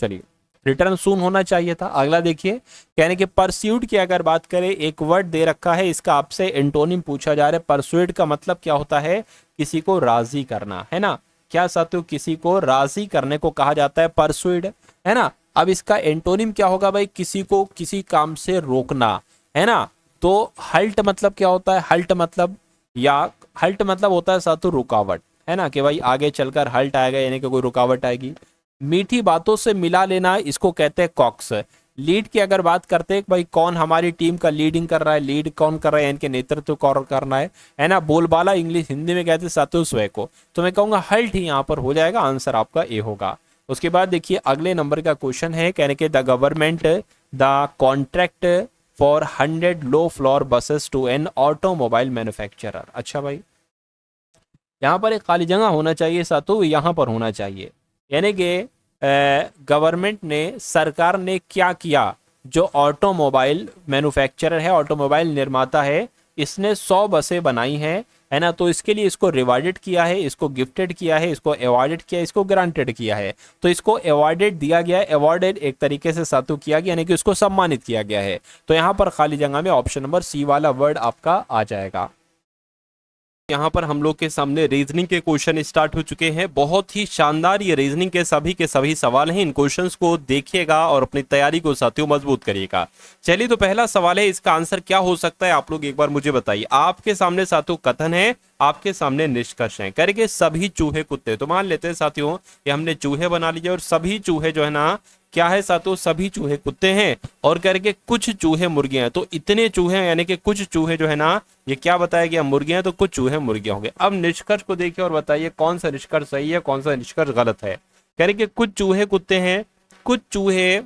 चलिए रिटर्न सून होना चाहिए था। अगला देखिए, कहने के परस्यूट की अगर बात करें, एक वर्ड दे रखा है, इसका आपसे एंटोनिम पूछा जा रहा है। परस्यूट का मतलब क्या होता है? किसी को राजी करना, है ना। क्या साथियों, किसी को राजी करने को कहा जाता है परसुइड, है ना। अब इसका एंटोनिम क्या होगा भाई? किसी को किसी काम से रोकना, है ना। तो हल्ट मतलब क्या होता है? हल्ट मतलब, या हल्ट मतलब होता है साथियों रुकावट, है ना, कि भाई आगे चलकर हल्ट आएगा, यानी कि कोई रुकावट आएगी। मीठी बातों से मिला लेना, इसको कहते हैं कॉक्स। लीड की अगर बात करते हैं भाई, कौन हमारी टीम का लीडिंग कर रहा है, लीड कौन कर रहा है, इनके नेतृत्व कौन करना है ना। बोलबाला इंग्लिश हिंदी में कहते हैं साथियों स्वय को। तो मैं कहूंगा हल्ट ही यहां पर हो जाएगा, आंसर आपका ए होगा। उसके बाद देखिए अगले नंबर का क्वेश्चन है, कहने के the government the contract for 100 low floor buses to an automobile manufacturer. अच्छा भाई, यहाँ पर एक खाली जगह होना चाहिए साथियों, यहाँ पर होना चाहिए, यानी कि गवर्नमेंट ने, सरकार ने क्या किया? जो ऑटोमोबाइल मैन्युफैक्चरर है, ऑटोमोबाइल निर्माता है, इसने 100 बसें बनाई हैं, है ना। तो इसके लिए इसको रिवार्डेड किया है, इसको गिफ्टेड किया है, इसको अवॉर्डेड किया है, इसको ग्रांटेड किया है। तो इसको अवॉर्डेड दिया गया है, अवॉर्डेड एक तरीके से सातु किया गया, यानी कि उसको सम्मानित किया गया है। तो यहाँ पर खाली जगह में ऑप्शन नंबर सी वाला वर्ड आपका आ जाएगा। यहाँ पर हम लोग के सामने रीजनिंग के क्वेश्चन स्टार्ट हो चुके हैं। बहुत ही शानदार ये रीजनिंग के सभी सवाल हैं। इन क्वेश्चंस को देखिएगा और अपनी तैयारी को साथियों मजबूत करिएगा। चलिए तो पहला सवाल है, इसका आंसर क्या हो सकता है आप लोग एक बार मुझे बताइए। आपके सामने साथियों कथन है, आपके सामने निष्कर्ष है, करके सभी चूहे कुत्ते। तो मान लेते हैं साथियों कि हमने चूहे बना लिए और सभी चूहे जो है ना, क्या है साथियों, सभी चूहे कुत्ते हैं, और करके कुछ चूहे मुर्गियां हैं। तो इतने चूहे हैं, यानी कि कुछ चूहे जो है ना, ये क्या बताया गया, मुर्गियां, तो कुछ चूहे मुर्गियां होंगे। अब निष्कर्ष को देखिए और बताइए कौन सा निष्कर्ष सही है, कौन सा निष्कर्ष गलत है। कह रहे कि कुछ चूहे कुत्ते हैं, कुछ चूहे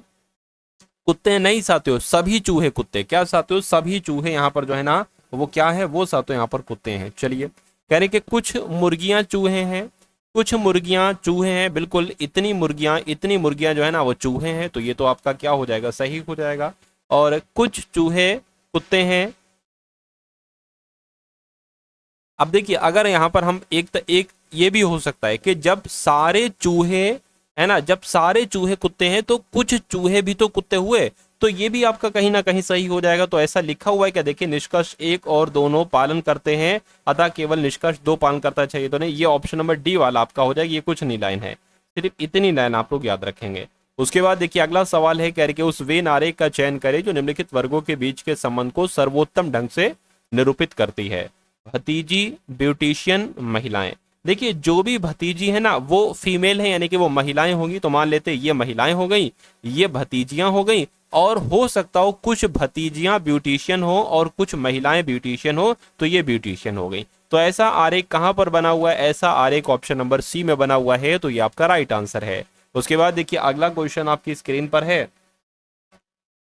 कुत्ते नहीं साथियों, सभी चूहे कुत्ते। क्या साथियों, सभी चूहे यहाँ पर जो है ना, वो क्या है, वो साथियों यहाँ पर कुत्ते हैं। चलिए, कह रहे कि कुछ मुर्गियां चूहे हैं, कुछ मुर्गियां चूहे हैं, बिल्कुल इतनी मुर्गियां जो है ना, वो चूहे हैं। तो ये तो आपका क्या हो जाएगा, सही हो जाएगा। और कुछ चूहे कुत्ते हैं। अब देखिए, अगर यहां पर हम एक ये भी हो सकता है कि जब सारे चूहे, है ना, जब सारे चूहे कुत्ते हैं तो कुछ चूहे भी तो कुत्ते हुए, तो ये भी आपका कहीं ना कहीं सही हो जाएगा। तो ऐसा लिखा हुआ है क्या, देखिए निष्कर्ष 1 और दोनों पालन करते हैं, अतः केवल निष्कर्ष 2 पालन करता चाहिए। तो नहीं, ये ऑप्शन नंबर डी वाला आपका हो जाएगा। ये कुछ नहीं लाइन है, सिर्फ इतनी लाइन आप लोग याद रखेंगे। उसके बाद देखिए अगला सवाल है, कह रहे कि उस वे नारे का चयन करें जो निम्नलिखित वर्गों के बीच के संबंध को सर्वोत्तम ढंग से निरूपित करती है। भतीजी, ब्यूटिशियन, महिलाएं। देखिए जो भी भतीजी है ना, वो फीमेल है, यानी कि वो महिलाएं होंगी। तो मान लेते ये महिलाएं हो गई, ये भतीजियां हो गई, और हो सकता हो कुछ भतीजियां ब्यूटिशियन हो और कुछ महिलाएं ब्यूटिशियन हो, तो ये ब्यूटिशियन हो गई। तो ऐसा आरेख कहां पर बना हुआ है, ऐसा आरेख ऑप्शन नंबर सी में बना हुआ है। तो ये आपका राइट आंसर है। उसके बाद देखिए अगला क्वेश्चन आपकी स्क्रीन पर है।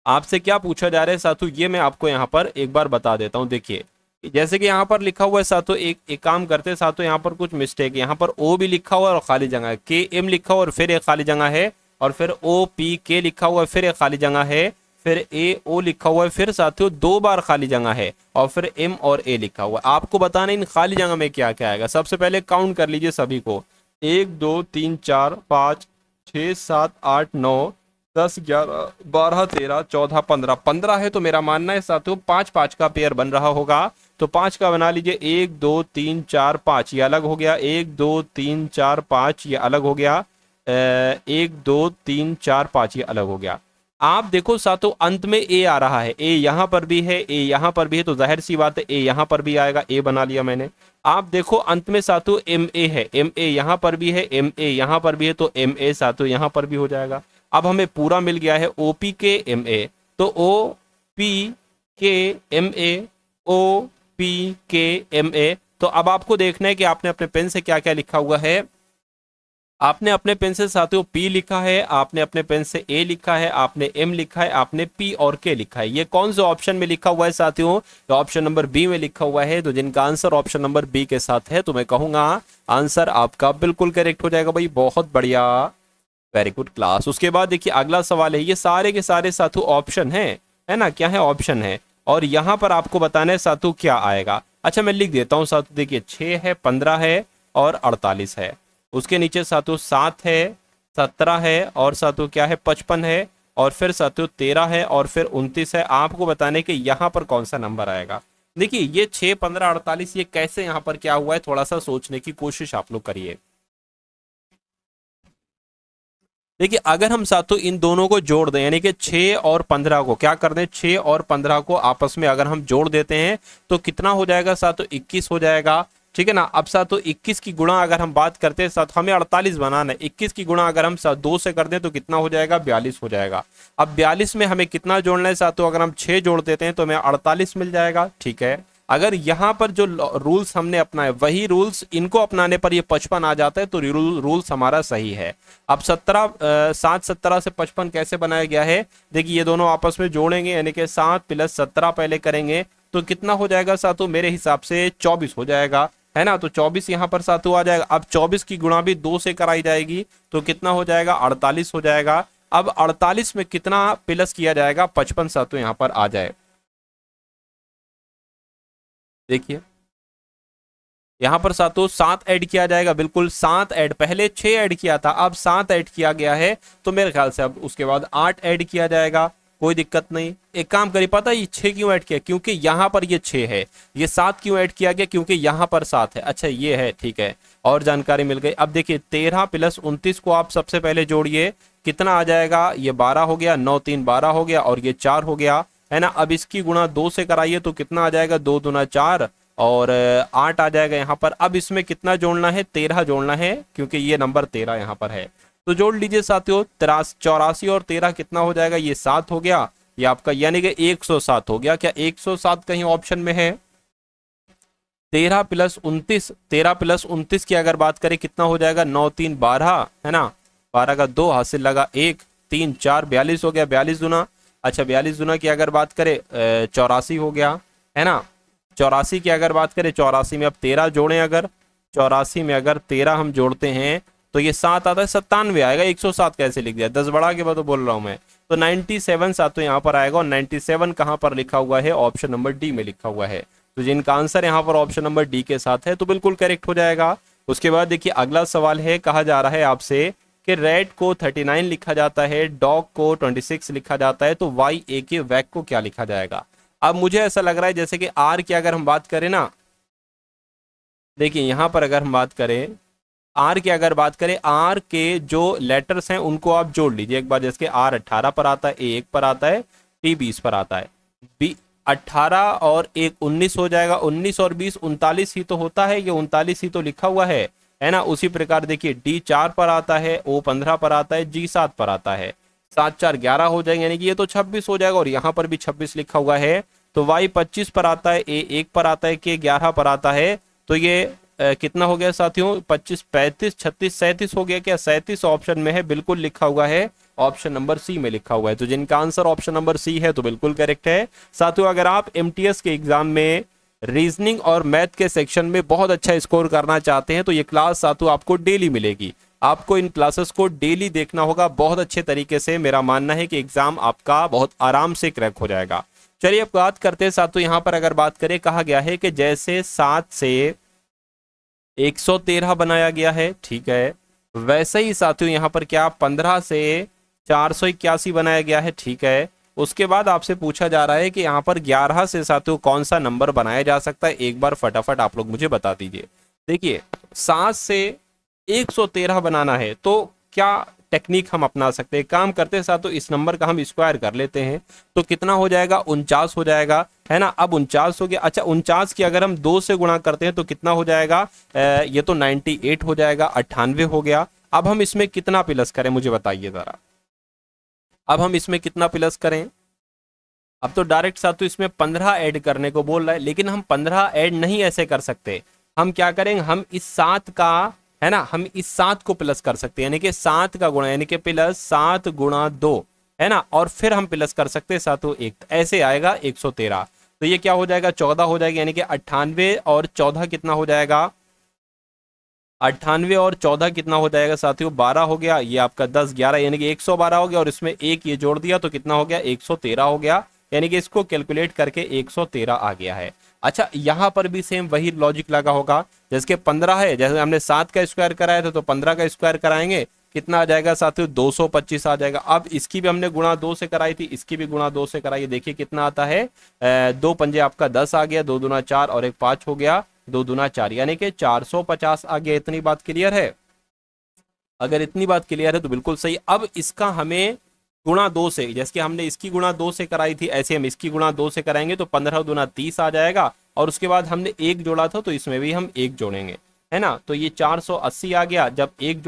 आपसे क्या पूछा जा रहा है साथियों, ये मैं आपको यहाँ पर एक बार बता देता हूँ। देखिए जैसे कि यहाँ पर लिखा हुआ है साथियों, एक काम करते हैं साथियों, यहाँ पर कुछ मिस्टेक, यहाँ पर ओ भी लिखा हुआ है और खाली जगह है, के एम लिखा हुआ और फिर एक खाली जगह है, और फिर ओ पी के लिखा हुआ है, फिर एक खाली जगह है, फिर ए ओ लिखा हुआ है, फिर साथियों 2 बार खाली जगह है, और फिर एम और ए लिखा हुआ है। आपको बताना इन खाली जगह में क्या क्या आएगा। सबसे पहले काउंट कर लीजिए सभी को, 1 2 3 4 5 6 7 8 9 10 11 12 13 14 15 15 है। तो मेरा मानना है साथियों 5 5 का पेयर बन रहा होगा। तो 5 का बना लीजिए, 1 2 3 4 5 ये अलग हो गया, 1 2 3 4 5 ये अलग हो गया, 1 2 3 4 5 ये अलग हो गया। आप देखो साथियों अंत में ए आ रहा है, ए यहां पर भी है, ए यहां पर भी है, तो जाहिर सी बात है ए यहां पर भी आएगा, ए बना लिया मैंने। आप देखो अंत में साथियों एम ए है, एम ए यहां पर भी है, एम ए यहां पर भी है, तो एम ए साथियों यहां पर भी हो जाएगा। अब हमें पूरा मिल गया है ओपी के एम ए, तो ओ पी के एम ए, ओ पी के एम ए। तो अब आपको देखना है कि आपने अपने पेन से क्या क्या लिखा हुआ है। आपने अपने पेन से साथियों P लिखा है, आपने अपने पेन से A लिखा है, आपने M लिखा है, आपने P और K लिखा है। ये कौन से ऑप्शन में लिखा हुआ है साथियों? तो ऑप्शन नंबर बी में लिखा हुआ है। तो जिनका आंसर ऑप्शन नंबर बी के साथ है, तो मैं कहूंगा आंसर आपका बिल्कुल करेक्ट हो जाएगा भाई। बहुत बढ़िया, वेरी गुड क्लास। उसके बाद देखिए अगला सवाल है, ये सारे के सारे साथियों ऑप्शन है ना, क्या है? ऑप्शन है। और यहाँ पर आपको बताना है साथियों क्या आएगा। अच्छा मैं लिख देता हूँ साथियों, देखिए 6 है, 15 है और 48 है। उसके नीचे साथियों 7 है, 17 है और साथियों क्या है? 55 है। और फिर साथियों 13 है और फिर 29 है। आपको बताने कि यहाँ पर कौन सा नंबर आएगा। देखिए ये 6, 15, 48 ये कैसे यहाँ पर क्या हुआ है, थोड़ा सा सोचने की कोशिश आप लोग करिए। देखिए अगर हम साथियों इन दोनों को जोड़ दें, यानी कि 6 और 15 को क्या कर दें, 6 और 15 को आपस में अगर हम जोड़ देते हैं तो कितना हो जाएगा साथियों? 21 हो जाएगा। ठीक है ना। अब साथियों 21 की गुणा अगर हम बात करते हैं साथ, हमें 48 बनाना है। 21 की गुणा अगर हम 2 से कर दें तो कितना हो जाएगा? 42 हो जाएगा। अब 42 में हमें कितना जोड़ना है साथियों? अगर हम 6 जोड़ देते हैं तो हमें 48 मिल जाएगा। ठीक है। अगर यहाँ पर जो रूल्स हमने अपनाए वही रूल्स इनको अपनाने पर ये 55 आ जाता है, तो रूल्स हमारा सही है। अब 7 17 से 55 कैसे बनाया गया है? देखिए ये दोनों आपस में जोड़ेंगे, यानी कि 7 + 17 पहले करेंगे तो कितना हो जाएगा साथियों? मेरे हिसाब से 24 हो जाएगा, है ना। तो 24 यहाँ पर साथियों आ जाएगा। अब 24 की गुणा भी 2 से कराई जाएगी तो कितना हो जाएगा? 48 हो जाएगा। अब 48 में कितना प्लस किया जाएगा? 55 साथियों यहाँ पर आ जाए। देखिए यहां पर सातों 7 ऐड किया जाएगा, बिल्कुल 7 ऐड, पहले 6 ऐड किया था अब 7 ऐड किया गया है, तो मेरे ख्याल से अब उसके बाद 8 ऐड किया जाएगा, कोई दिक्कत नहीं। एक काम करिए, पता है ये 6 क्यों ऐड किया? क्योंकि यहां पर ये 6 है। ये 7 क्यों ऐड किया गया? क्योंकि यहां पर 7 है। अच्छा ये है, ठीक है, और जानकारी मिल गई। अब देखिए 13 + 29 को आप सबसे पहले जोड़िए, कितना आ जाएगा? ये 12 हो गया, 9 3 12 हो गया और ये 4 हो गया, है ना। अब इसकी गुणा 2 से कराइए तो कितना आ जाएगा? 2 दूना 4 और 8 आ जाएगा यहाँ पर। अब इसमें कितना जोड़ना है? 13 जोड़ना है, क्योंकि ये नंबर 13 यहाँ पर है। तो जोड़ लीजिए साथियों, 84 और 13 कितना हो जाएगा? ये 7 हो गया, ये आपका यानी कि 107 हो गया। क्या 107 कहीं ऑप्शन में है? 13 + 29, 13 + 29 की अगर बात करें कितना हो जाएगा? 9 3 12, है ना, 12 का 2 हासिल लगा 1 3 4 42 हो गया, 42 दुना। अच्छा 42 दुना की अगर बात करें 84 हो गया, है ना। 84 की अगर बात करें, 84 में अब 13 जोड़ें, अगर 84 में अगर 13 हम जोड़ते हैं तो ये 7 आता है, 97 आएगा। 107 कैसे लिख दिया? 10 बढ़ा के बाद तो बोल रहा हूं मैं। तो 97 साथ तो यहाँ पर आएगा, और 97 कहाँ पर लिखा हुआ है? ऑप्शन नंबर डी में लिखा हुआ है। तो जिनका आंसर यहाँ पर ऑप्शन नंबर डी के साथ है तो बिल्कुल करेक्ट हो जाएगा। उसके बाद देखिए अगला सवाल है, कहा जा रहा है आपसे कि रेड को 39 लिखा जाता है, डॉग को 26 लिखा जाता है, तो वाई ए के वैक को क्या लिखा जाएगा? अब मुझे ऐसा लग रहा है जैसे कि आर की अगर हम बात करें ना, देखिए यहां पर अगर हम बात करें आर की अगर बात करें, आर के जो लेटर्स हैं उनको आप जोड़ लीजिए एक बार। जैसे आर 18 पर आता है, ए 1 पर आता है, टी 20 पर आता है। बी 18 और 1 19 हो जाएगा, 19 और 20 39 ही तो होता है, ये 39 ही तो लिखा हुआ है ना। उसी प्रकार देखिए डी 4 पर आता है, ओ 15 पर आता है, जी 7 पर आता है, 7 4 11 हो जाएंगे, यानी कि ये तो 26 हो जाएगा, और यहाँ पर भी 26 लिखा हुआ है। तो वाई 25 पर आता है, ए 1 पर आता है, के 11 पर आता है, तो ये कितना हो गया साथियों? 25 35 36 37 हो गया। क्या 37 ऑप्शन में है? बिल्कुल लिखा हुआ है, ऑप्शन नंबर सी में लिखा हुआ है। तो जिनका आंसर ऑप्शन नंबर सी है तो बिल्कुल करेक्ट है। साथियों अगर आप एमटीएस के एग्जाम में रीजनिंग और मैथ के सेक्शन में बहुत अच्छा स्कोर करना चाहते हैं तो ये क्लास साथियों आपको डेली मिलेगी। आपको इन क्लासेस को डेली देखना होगा बहुत अच्छे तरीके से। मेरा मानना है कि एग्जाम आपका बहुत आराम से क्रैक हो जाएगा। चलिए अब बात करते हैं साथियों, यहाँ पर अगर बात करें, कहा गया है कि जैसे 7 से 113 बनाया गया है, ठीक है, वैसे ही साथियों यहाँ पर क्या 15 से 481 बनाया गया है, ठीक है। उसके बाद आपसे पूछा जा रहा है कि यहाँ पर 11 से साथियों कौन सा नंबर बनाया जा सकता है? एक बार फटाफट आप लोग मुझे बता दीजिए। देखिए 7 से 113 बनाना है तो क्या टेक्निक हम अपना सकते हैं? काम करते साथ तो इस नंबर का हम स्क्वायर कर लेते हैं, तो कितना हो जाएगा? 49 हो जाएगा, है ना। अब 49 हो गया। अच्छा 49 की अगर हम 2 से गुणा करते हैं तो कितना हो जाएगा? ये तो 98 हो जाएगा, 98 हो गया। अब हम इसमें कितना प्लस करें मुझे बताइए जरा। अब हम इसमें कितना प्लस करें? अब तो डायरेक्ट साथ तो इसमें 15 ऐड करने को बोल रहा है, लेकिन हम 15 ऐड नहीं ऐसे कर सकते। हम क्या करेंगे? हम इस 7 का, है ना, हम इस 7 को प्लस कर सकते हैं, यानी कि 7 का गुणा, यानी कि प्लस 7 गुणा 2, है ना, और फिर हम प्लस कर सकते हैं 7 1, ऐसे आएगा 113। तो ये क्या हो जाएगा, 14 हो जाएगा, यानी कि 98 और 14 कितना हो जाएगा, 98 और 14 कितना हो जाएगा साथियों, 12 हो गया, ये आपका 10 11 यानी कि 112 हो गया, और इसमें एक ये जोड़ दिया तो कितना हो गया, 113 हो गया, यानी कि इसको कैलकुलेट करके 113 आ गया है। अच्छा, यहां पर भी सेम वही लॉजिक लगा होगा, जैसे कि 15 है, जैसे हमने 7 का स्क्वायर कराया था तो 15 का स्क्वायर कराएंगे, कितना आ जाएगा साथियों, 225 आ जाएगा। अब इसकी भी हमने गुणा 2 से कराई थी, इसकी भी गुणा 2 से कराई, देखिए कितना आता है, 2 पंजे आपका 10 आ गया, 2 दूना 4 और 1 5 हो गया, 2 दूना 4 यानी कि 450 आ गया। इतनी बात क्लियर है? अगर इतनी बात क्लियर है तो बिल्कुल सही। अब इसका हमें गुणा 2 से, जैसे कि हमने इसकी गुणा 2 से कराई थी, ऐसे हम इसकी गुणा 2 से कराएंगे तो 15 दूना 30 आ जाएगा, और उसके बाद हमने 1 जोड़ा था तो इसमें भी हम 1 जोड़ेंगे, है ना, तो ये 480 आ गया। जब 1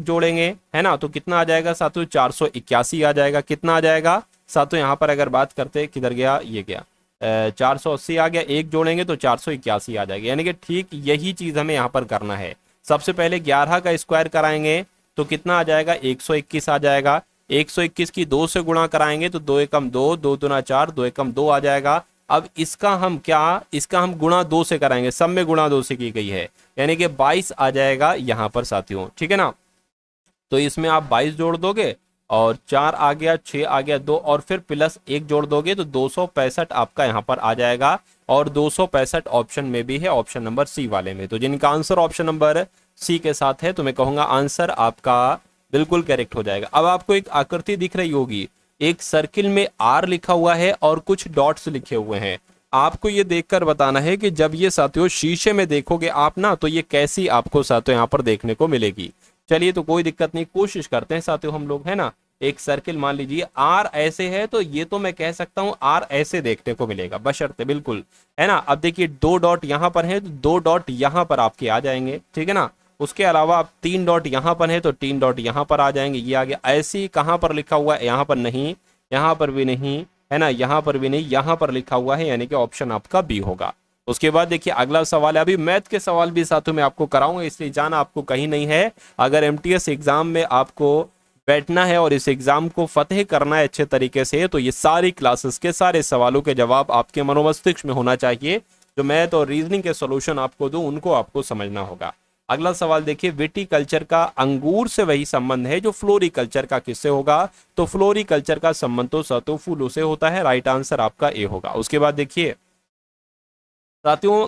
जोड़ेंगे, है ना, तो कितना आ जाएगा साथियों, 481 आ जाएगा। कितना आ जाएगा साथियों, यहाँ पर अगर बात करते, किधर गया, ये गया, 480 आ गया, 1 जोड़ेंगे तो 481 आ जाएगा, यानी कि ठीक यही चीज हमें यहाँ पर करना है। सबसे पहले 11 का स्क्वायर कराएंगे तो कितना आ जाएगा, 121 आ जाएगा। 121 की 2 से गुणा कराएंगे तो 2 एकम 2, 2 दूना 4, 2 एकम 2 आ जाएगा। अब इसका हम इसका हम गुणा 2 से कराएंगे, सब में गुणा 2 से की गई है, यानी कि 22 आ जाएगा यहाँ पर साथियों, ठीक है ना। तो इसमें आप 22 जोड़ दोगे और 4 आ गया, 6 आ गया, 2 और फिर प्लस 1 जोड़ दोगे तो 265 आपका यहाँ पर आ जाएगा, और 265 ऑप्शन में भी है, ऑप्शन नंबर सी वाले में। तो जिनका आंसर ऑप्शन नंबर सी के साथ है तो मैं कहूंगा आंसर आपका बिल्कुल करेक्ट हो जाएगा। अब आपको एक आकृति दिख रही होगी, एक सर्किल में आर लिखा हुआ है और कुछ डॉट्स लिखे हुए हैं। आपको ये देखकर बताना है कि जब ये साथियों शीशे में देखोगे आप ना, तो ये कैसी आपको साथियों यहाँ पर देखने को मिलेगी। चलिए, तो कोई दिक्कत नहीं, कोशिश करते हैं साथियों हम लोग, है ना। एक सर्किल मान लीजिए आर ऐसे है, तो ये तो मैं कह सकता हूं आर ऐसे देखने को मिलेगा, बशर्ते, बिल्कुल, है ना। अब देखिए 2 डॉट यहां पर है तो 2 डॉट यहां पर आपके आ जाएंगे, ठीक है ना। उसके अलावा आप 3 डॉट यहां पर है तो 3 डॉट यहां पर आ जाएंगे, ये आ गया। ऐसे ही कहां पर लिखा हुआ है, यहां पर नहीं, यहां पर भी नहीं, है ना, यहां पर भी नहीं, यहां पर लिखा हुआ है, यानी कि ऑप्शन आपका बी होगा। उसके बाद देखिए अगला सवाल है, अभी मैथ के सवाल भी साथियों में आपको कराऊंगा, इसलिए जाना आपको कहीं नहीं है। अगर एमटीएस एग्जाम में आपको बैठना है और इस एग्जाम को फतेह करना है अच्छे तरीके से, तो ये सारी क्लासेस के सारे सवालों के जवाब आपके मनोमस्तिष्क में होना चाहिए। जो मैथ और रीजनिंग के सॉल्यूशन आपको दूं, उनको आपको समझना होगा। अगला सवाल देखिए, विटीकल्चर का अंगूर से वही संबंध है जो फ्लोरिकल्चर का किससे होगा, तो फ्लोरिकल्चर का संबंध तो साथियों फूलों से होता है, राइट आंसर आपका ए होगा। उसके बाद देखिए साथियों,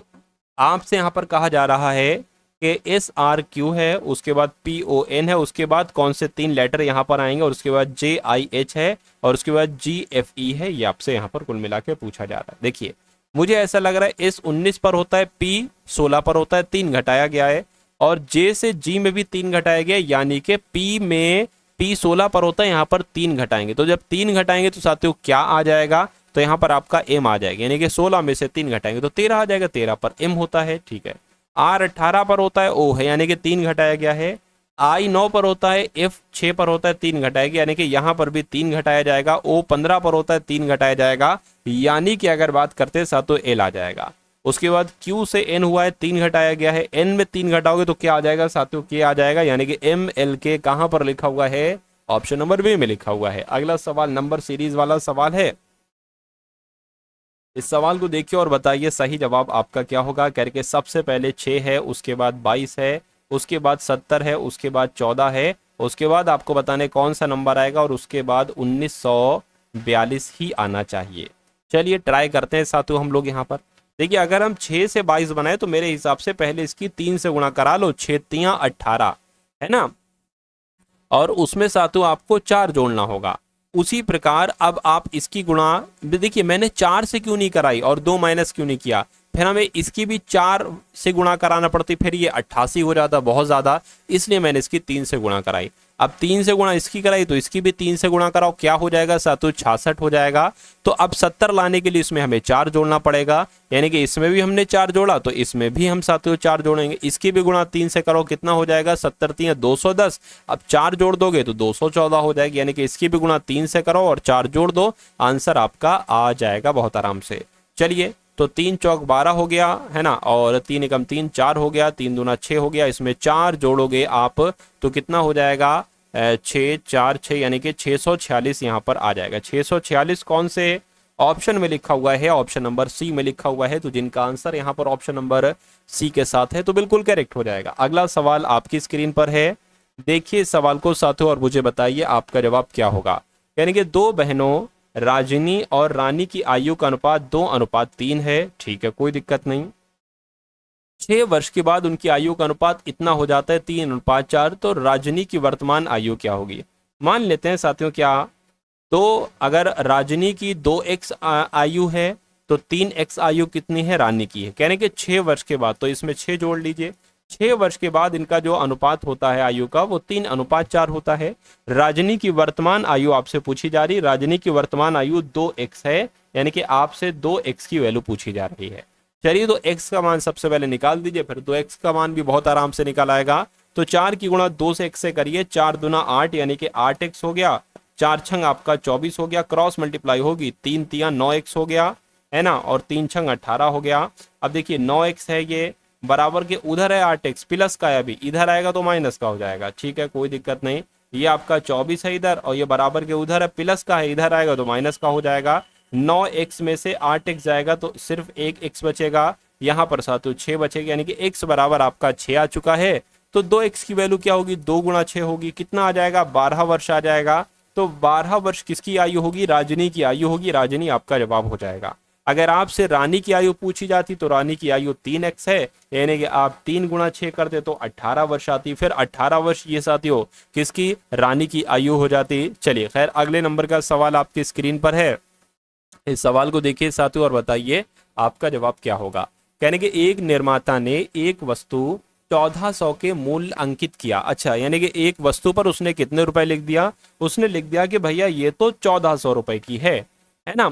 आपसे यहां पर कहा जा रहा है कि SRQ है, उसके बाद PON है, उसके बाद कौन से 3 लेटर यहां पर आएंगे, और उसके बाद JIH है, और उसके बाद GFE है। ये आपसे यहां पर कुल मिला के पूछा जा रहा है। देखिए मुझे ऐसा लग रहा है S19 पर होता है, P 16 पर होता है, 3 घटाया गया है, और J से G में भी 3 घटाया गया, यानी कि P में P 16 पर होता है, यहाँ पर 3 घटाएंगे, तो जब 3 घटाएंगे तो साथियों क्या आ जाएगा, तो यहाँ पर आपका M आ जाएगा, यानी कि 16 में से 3 घटाएंगे तो 13 आ जाएगा, 13 पर M होता है, ठीक है। R 18 पर होता है, O है, यानी कि 3 घटाया गया है। I 9 पर होता है, F 6 पर होता है, 3 घटाया गया, यानी कि यहाँ पर भी 3 घटाया जाएगा। O 15 पर होता है, 3 घटाया जाएगा, यानी कि अगर बात करते हैं साथियों L आ जाएगा। उसके बाद Q से N हुआ है, 3 घटाया गया है, N में 3 घटाओगे तो क्या आ जाएगा साथियों, K आ जाएगा, यानी कि MLK कहां पर लिखा हुआ है, ऑप्शन नंबर बी में लिखा हुआ है। अगला सवाल नंबर सीरीज वाला सवाल है, इस सवाल को देखिए और बताइए सही जवाब आपका क्या होगा। करके सबसे पहले 6 है, उसके बाद 22 है, उसके बाद 70 है, उसके बाद 14 है, उसके बाद आपको बताने कौन सा नंबर आएगा, और उसके बाद 1942 ही आना चाहिए। चलिए ट्राई करते हैं साथियों हम लोग यहाँ पर। देखिए अगर हम 6 से 22 बनाए तो मेरे हिसाब से पहले इसकी 3 से गुणा करा लो, 6 तियां 18, है ना, और उसमें साथियों आपको 4 जोड़ना होगा। उसी प्रकार अब आप इसकी गुणा, देखिए मैंने 4 से क्यों नहीं कराई और 2 माइनस क्यों नहीं किया, फिर हमें इसकी भी 4 से गुणा कराना पड़ती, फिर ये 88 हो जाता बहुत ज्यादा, इसलिए मैंने इसकी 3 से गुणा कराई। अब 3 से गुणा इसकी कराई तो इसकी भी 3 से गुणा कराओ, क्या हो जाएगा साथियों 66 हो जाएगा। तो अब 70 लाने के लिए इसमें हमें 4 जोड़ना पड़ेगा, यानी कि इसमें भी हमने 4 जोड़ा तो इसमें भी हम साथियों 4 जोड़ेंगे। इसकी भी गुणा 3 से करो, कितना हो जाएगा 70 3 210, अब 4 जोड़ दोगे तो 214 हो जाएगी, यानी कि इसकी भी गुणा 3 से करो और 4 जोड़ दो, आंसर आपका आ जाएगा बहुत आराम से। चलिए तो 3 चौक 12 हो गया है ना, और 3 एकम 3 4 हो गया, 3 दूना 6 हो गया, इसमें 4 जोड़ोगे आप तो कितना हो जाएगा 6 4 6 यानी कि 646 यहाँ पर आ जाएगा। 646 कौन से ऑप्शन में लिखा हुआ है? ऑप्शन नंबर सी में लिखा हुआ है। तो जिनका आंसर यहाँ पर ऑप्शन नंबर सी के साथ है तो बिल्कुल करेक्ट हो जाएगा। अगला सवाल आपकी स्क्रीन पर है, देखिए सवाल को साथियों और मुझे बताइए आपका जवाब क्या होगा। यानी कि दो बहनों राजनी और रानी की आयु का अनुपात 2:3 है, ठीक है कोई दिक्कत नहीं। 6 वर्ष के बाद उनकी आयु का अनुपात इतना हो जाता है 3:4, तो राजनी की वर्तमान आयु क्या होगी? मान लेते हैं साथियों क्या, तो अगर राजनी की 2x आयु है तो 3x आयु कितनी है? रानी की है। कहने के 6 वर्ष के बाद, तो इसमें 6 जोड़ लीजिए। 6 वर्ष के बाद इनका जो अनुपात होता है आयु का वो 3:4 होता है। राजनी की वर्तमान आयु आपसे पूछी जा रही, राजनी की वर्तमान आयु 2x है, यानी कि आपसे 2x की वैल्यू पूछी जा रही है। चलिए तो x का मान सबसे पहले निकाल दीजिए, फिर 2x का मान भी बहुत आराम से निकल आएगा। तो 4 की गुणा 2 से x से करिए, 4 दूना 8 यानी कि 8x हो गया, 4 छंग आपका 24 हो गया, क्रॉस मल्टीप्लाई होगी 3 तिया 9x हो गया है ना, और 3 छंग 18 हो गया। अब देखिए 9x है ये, बराबर के उधर है 8x, प्लस का है अभी, इधर आएगा तो माइनस का हो जाएगा, ठीक है कोई दिक्कत नहीं। ये आपका 24 है इधर, और ये बराबर के उधर है, प्लस का है, इधर आएगा तो माइनस का हो जाएगा। 9x में से 8x जाएगा तो सिर्फ एक x बचेगा, यहाँ पर साथियों 6 बचेगा, यानी कि x बराबर आपका 6 आ चुका है। तो 2x की वैल्यू क्या होगी? 2 गुणा 6 होगी, कितना आ जाएगा? 12 वर्ष आ जाएगा। तो 12 वर्ष किसकी आयु होगी? राजनी की आयु होगी, राजनी आपका जवाब हो जाएगा। अगर आपसे रानी की आयु पूछी जाती तो रानी की आयु 3x है, यानी कि आप 3 गुणा 6 करते तो 18 वर्ष आती, फिर 18 वर्ष ये साथियों किसकी? रानी की आयु हो जाती। चलिए खैर, अगले नंबर का सवाल आपकी स्क्रीन पर है, इस सवाल को देखिए साथियों और बताइए आपका जवाब क्या होगा। कहने के एक निर्माता ने एक वस्तु 1400 के मूल्य अंकित किया। अच्छा, यानी कि एक वस्तु पर उसने कितने रुपए लिख दिया? उसने लिख दिया कि भैया ये तो 1400 रुपए की है ना,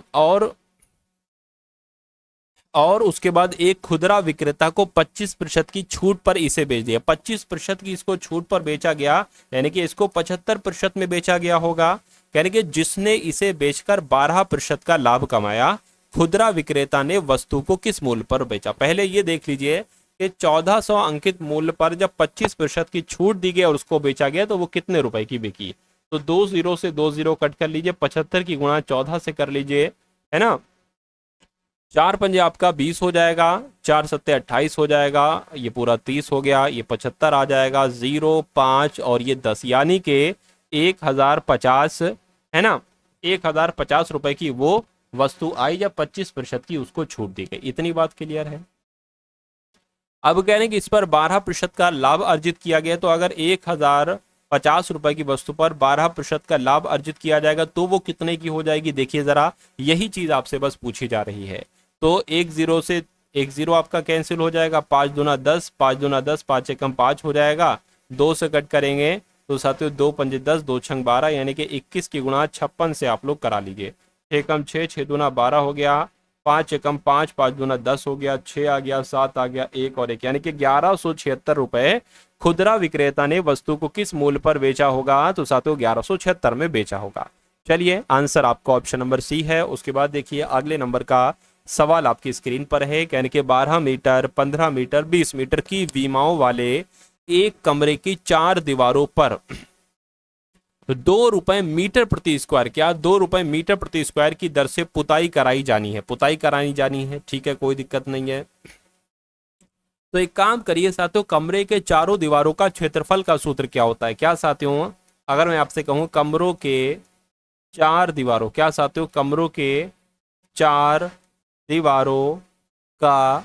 और उसके बाद एक खुदरा विक्रेता को 25% की छूट पर इसे बेच दिया। 25% की इसको छूट पर बेचा गया, यानी कि इसको 75% में बेचा गया होगा। यानी कि जिसने इसे बेचकर 12% का लाभ कमाया, खुदरा विक्रेता ने वस्तु को किस मूल्य पर बेचा? पहले ये देख लीजिए कि 1400 अंकित मूल्य पर जब 25% की छूट दी गई और उसको बेचा गया तो वो कितने रुपए की बिकी? तो 2 जीरो से 2 जीरो कट कर लीजिए, 75 की गुणा 14 से कर लीजिए, है ना। 4 पंजे आपका 20 हो जाएगा, 4 सत्ते 28 हो जाएगा, ये पूरा 30 हो गया, ये 75 आ जाएगा, 0 5 और ये 10, यानी कि 1050 है ना, 1050 रुपए की वो वस्तु आई जब 25% की उसको छूट दी गई। इतनी बात क्लियर है। अब कह रहे हैं कि इस पर 12% का लाभ अर्जित किया गया, तो अगर 1050 रुपए की वस्तु पर 12% का लाभ अर्जित किया जाएगा तो वो कितने की हो जाएगी? देखिए जरा, यही चीज आपसे बस पूछी जा रही है। तो 1 जीरो से 1 जीरो आपका कैंसिल हो जाएगा, 5 दूना 10, 5 दूना 10, 5 एकम 5 हो जाएगा, 2 से कट करेंगे तो साथियों 2 पंजे 10, 2 छंग 12, यानी कि 21 की गुणा 56 से आप लोग करा लीजिए। 6 एकम 6, 6 दूना 12 हो गया, 5 एकम 5, 5 दूना 10 हो गया, 6 आ गया, 7 आ गया, 1 और 1, यानी कि 1176 रुपए खुदरा विक्रेता ने वस्तु को किस मूल्य पर बेचा होगा? तो साथियों 1176 में बेचा होगा। चलिए आंसर आपका ऑप्शन नंबर सी है। उसके बाद देखिए अगले नंबर का सवाल आपकी स्क्रीन पर है, यानी कि 12 मीटर, 15 मीटर, 20 मीटर की विमाओं वाले एक कमरे की 4 दीवारों पर 2 रुपए मीटर प्रति स्क्वायर, क्या 2 रुपए मीटर प्रति स्क्वायर की दर से पुताई कराई जानी है, पुताई करानी जानी है, ठीक है कोई दिक्कत नहीं है। तो एक काम करिए साथियों, कमरे के चारों दीवारों का क्षेत्रफल का सूत्र क्या होता है? क्या साथियों, अगर मैं आपसे कहूं कमरों के 4 दीवारों, क्या साथियों कमरों के 4 दीवारों का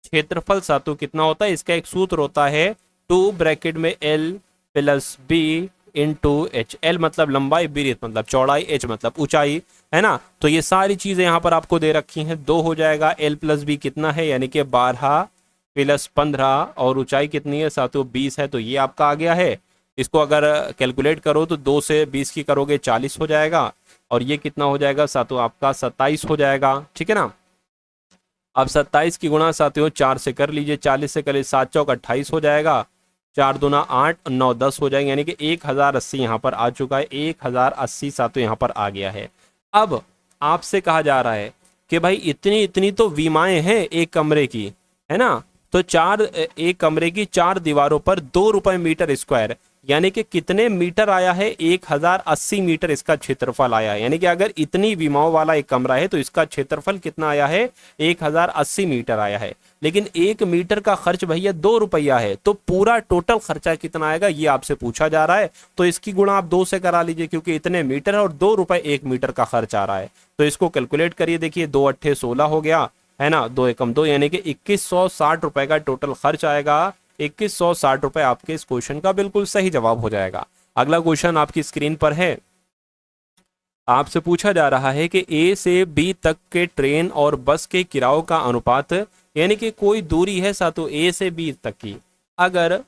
क्षेत्रफल साथियों कितना होता है? इसका एक सूत्र होता है 2 ब्रैकेट में L plus B into H। L मतलब लंबाई, B मतलब चौड़ाई, H मतलब ऊंचाई, है ना। तो ये सारी चीजें यहाँ पर आपको दे रखी हैं। 2 हो जाएगा, L प्लस B कितना है? यानी कि 12 प्लस 15, और ऊंचाई कितनी है साथियों? 20 है। तो ये आपका आ गया है। इसको अगर कैलकुलेट करो तो 2 से 20 की करोगे 40 हो जाएगा, और ये कितना हो जाएगा साथियों? आपका 27 हो जाएगा, ठीक है ना। अब 27 की गुणा साथियों 4 से कर लीजिए, 40 से करिए 7 चौक 28 हो जाएगा, 4 दूना 8, 9 10 हो जाएंगे, यानी कि 1080 यहाँ पर आ चुका है। 1080 साथियों यहाँ पर आ गया है। अब आपसे कहा जा रहा है कि भाई इतनी इतनी तो विमाएं हैं एक कमरे की, है ना। तो एक कमरे की 4 दीवारों पर 2 रुपए मीटर स्क्वायर, यानी कि कितने मीटर आया है, 1080 मीटर इसका क्षेत्रफल आया है। यानी कि अगर इतनी विमाओं वाला एक कमरा है तो इसका क्षेत्रफल कितना आया है, 1080 मीटर आया है। लेकिन 1 मीटर का खर्च भैया 2 रुपया है, तो पूरा टोटल खर्चा कितना आएगा ये आपसे पूछा जा रहा है। तो इसकी गुणा आप 2 से करा लीजिए, क्योंकि इतने मीटर है और 2 रुपए 1 मीटर का खर्च आ रहा है। तो इसको कैलकुलेट करिए, देखिए 2 अट्ठे 16 हो गया, है ना, 2 एकम 2, यानी कि 2160 रुपए का टोटल खर्च आएगा। 2160 रुपए आपके इस क्वेश्चन का बिल्कुल सही जवाब हो जाएगा। अगला क्वेश्चन आपकी स्क्रीन पर है, आपसे पूछा जा रहा है कि ए से बी तक के ट्रेन और बस के किरायों का अनुपात, यानी कि कोई दूरी है साथों ए से बी तक की। अगर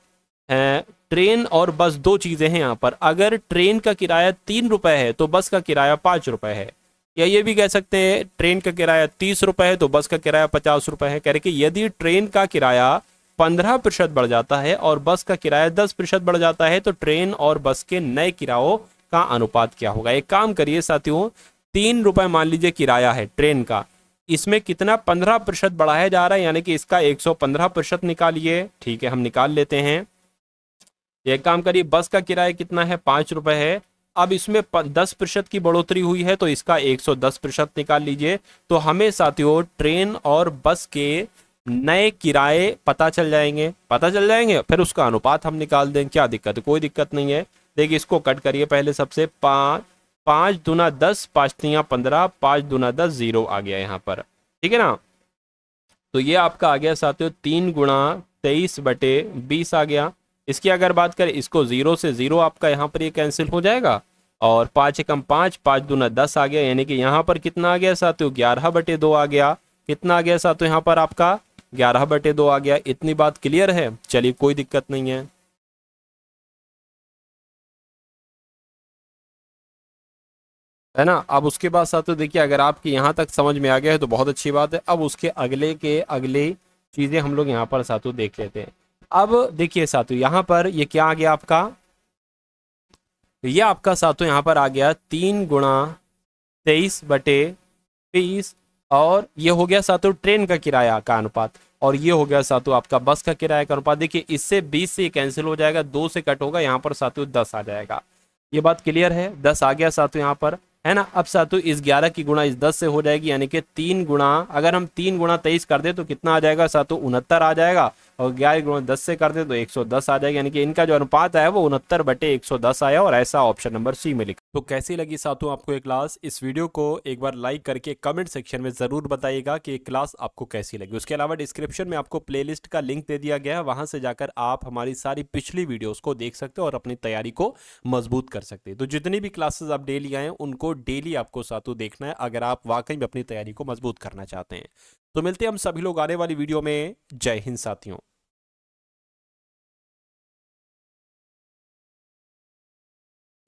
ट्रेन और बस दो चीजें हैं यहाँ पर, अगर ट्रेन का किराया 3 रुपए है तो बस का किराया 5 रुपए है, या ये भी कह सकते हैं ट्रेन का किराया 30 रुपए है तो बस का किराया 50 रुपए है। कह रहे कि यदि ट्रेन का किराया 15% बढ़ जाता है और बस का किराया 10% बढ़ जाता है तो ट्रेन और बस के नए किरायों का अनुपात क्या होगा। एक काम करिए साथियों, 3 रुपए मान लीजिए किराया है ट्रेन का, इसमें कितना 15% बढ़ाया जा रहा है, यानी कि इसका 115% निकालिए। ठीक है, हम निकाल लेते हैं। एक काम करिए, बस का किराया कितना है, 5 रुपए है, अब इसमें 10% की बढ़ोतरी हुई है तो इसका 110% निकाल लीजिए। तो हमें साथियों ट्रेन और बस के नए किराए पता चल जाएंगे, फिर उसका अनुपात हम निकाल दें, क्या दिक्कत है, कोई दिक्कत नहीं है। देखिए इसको कट करिए पहले, सबसे 5 दूना 10, 5 तियां 15, 5 दूना 10, 0 आ गया यहाँ पर, ठीक है ना। तो ये आपका आ गया साथियों 3 गुणा 23/20 आ गया। इसकी अगर बात करें, इसको 0 से 0 आपका यहाँ पर ये कैंसिल हो जाएगा, और 5 एकम 5, 5 दूना 10 आ गया, यानी कि यहाँ पर कितना आ गया साथियों, 11/2 आ गया। कितना आ गया साथियों यहाँ पर आपका, 11/2 आ गया। इतनी बात क्लियर है, चलिए कोई दिक्कत नहीं है ना। अब उसके बाद साथियों देखिए, अगर आपके यहाँ तक समझ में आ गया है तो बहुत अच्छी बात है। अब उसके अगले चीजें हम लोग यहाँ पर साथियों देख लेते हैं। अब देखिए साथियों, यहाँ पर ये क्या आ गया आपका, ये आपका साथियों यहाँ पर आ गया 3 गुणा 23/20, और ये हो गया साथियों ट्रेन का किराया का अनुपात, और ये हो गया साथियों आपका बस का किराया का अनुपात। देखिए इससे 20 से कैंसिल हो जाएगा, 2 से कट होगा, यहाँ पर साथियों 10 आ जाएगा। ये बात क्लियर है, 10 आ गया साथियों यहाँ पर, है ना। अब साथियों इस 11 की गुणा इस 10 से हो जाएगी, यानी कि 3 गुणा, अगर हम 3 गुणा 23 कर दे तो कितना आ जाएगा साथियों, 69 आ जाएगा, और 11 गुणा 10 से कर दे तो 110 आ जाएगा, यानी कि इनका जो अनुपात है वो 69/110 आया, और ऐसा ऑप्शन नंबर सी में लिखा। तो कैसी लगी साथियों आपको ये क्लास, इस वीडियो को एक बार लाइक करके कमेंट सेक्शन में जरूर बताइएगा कि ये क्लास आपको कैसी लगी। उसके अलावा डिस्क्रिप्शन में आपको प्लेलिस्ट का लिंक दे दिया गया है, वहां से जाकर आप हमारी सारी पिछली वीडियोस को देख सकते हो और अपनी तैयारी को मजबूत कर सकते हैं। तो जितनी भी क्लासेस आप डेली आए उनको डेली आपको साथियों देखना है, अगर आप वाकई में अपनी तैयारी को मजबूत करना चाहते हैं। तो मिलते हैं हम सभी लोग आने वाली वीडियो में। जय हिंद साथियों।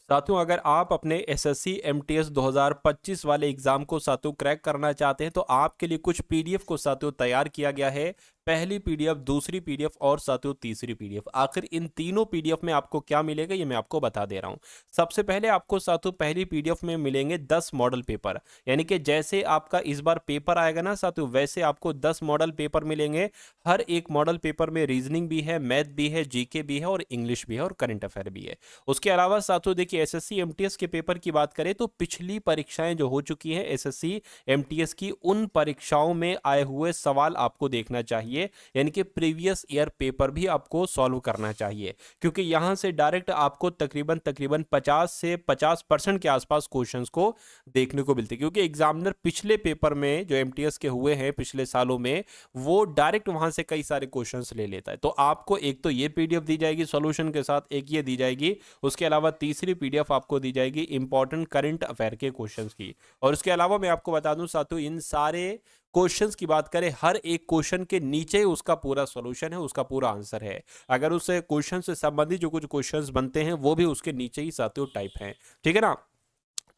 साथियों अगर आप अपने एसएससी एमटीएस 2025 वाले एग्जाम को साथियों क्रैक करना चाहते हैं तो आपके लिए कुछ पीडीएफ को साथियों तैयार किया गया है। पहली पीडीएफ, दूसरी पीडीएफ और साथियों तीसरी पीडीएफ। आखिर इन तीनों पीडीएफ में आपको क्या मिलेगा ये मैं आपको बता दे रहा हूं। सबसे पहले आपको साथियों पहली पीडीएफ में मिलेंगे 10 मॉडल पेपर, यानी कि जैसे आपका इस बार पेपर आएगा ना साथियों, वैसे आपको 10 मॉडल पेपर मिलेंगे। हर एक मॉडल पेपर में रीजनिंग भी है, मैथ भी है, जीके भी है, और इंग्लिश भी है, और करंट अफेयर भी है। उसके अलावा साथियों देखिए एसएससी एमटीएस के पेपर की बात करें तो पिछली परीक्षाएं जो हो चुकी हैं एसएससी एमटीएस की, उन परीक्षाओं में आए हुए सवाल आपको देखना चाहिए, यानी कि प्रीवियस ईयर पेपर भी आपको सॉल्व करना चाहिए, क्योंकि यहां से डायरेक्ट आपको तकरीबन 50 से 50% के आसपास क्वेश्चंस को देखने को मिलते हैं, क्योंकि एग्जामिनर पिछले पेपर में जो एमटीएस के हुए हैं पिछले सालों में, वो डायरेक्ट वहां से कई सारे क्वेश्चंस ले लेता है। तो आपको एक तो ये पीडीएफ दी जाएगी सॉल्यूशन के साथ, एक ये दी जाएगी, उसके अलावा तीसरी पीडीएफ आपको दी जाएगी इंपॉर्टेंट करंट अफेयर के क्वेश्चंस की। और उसके अलावा मैं आपको बता दूं साथियों, इन सारे क्वेश्चंस की बात करें, हर एक क्वेश्चन के नीचे उसका पूरा सॉल्यूशन है, उसका पूरा आंसर है। अगर उस क्वेश्चन से संबंधित जो कुछ क्वेश्चंस बनते हैं वो भी उसके नीचे ही साथियों टाइप हैं, ठीक है ना।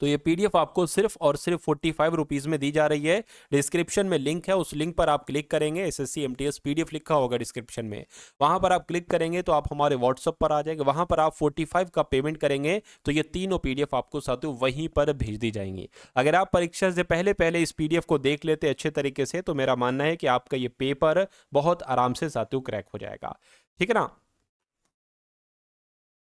तो ये पीडीएफ आपको सिर्फ और सिर्फ 45 रुपीज़ में दी जा रही है। डिस्क्रिप्शन में लिंक है, उस लिंक पर आप क्लिक करेंगे, एसएससी एमटीएस पीडीएफ लिखा होगा डिस्क्रिप्शन में, वहां पर आप क्लिक करेंगे तो आप हमारे व्हाट्सएप पर आ जाएंगे, वहां पर आप 45 का पेमेंट करेंगे तो ये तीनों पीडीएफ आपको साथियों वहीं पर भेज दी जाएंगी। अगर आप परीक्षा से पहले पहले इस पीडीएफ को देख लेते अच्छे तरीके से तो मेरा मानना है कि आपका ये पेपर बहुत आराम से साथियों क्रैक हो जाएगा। ठीक है ना।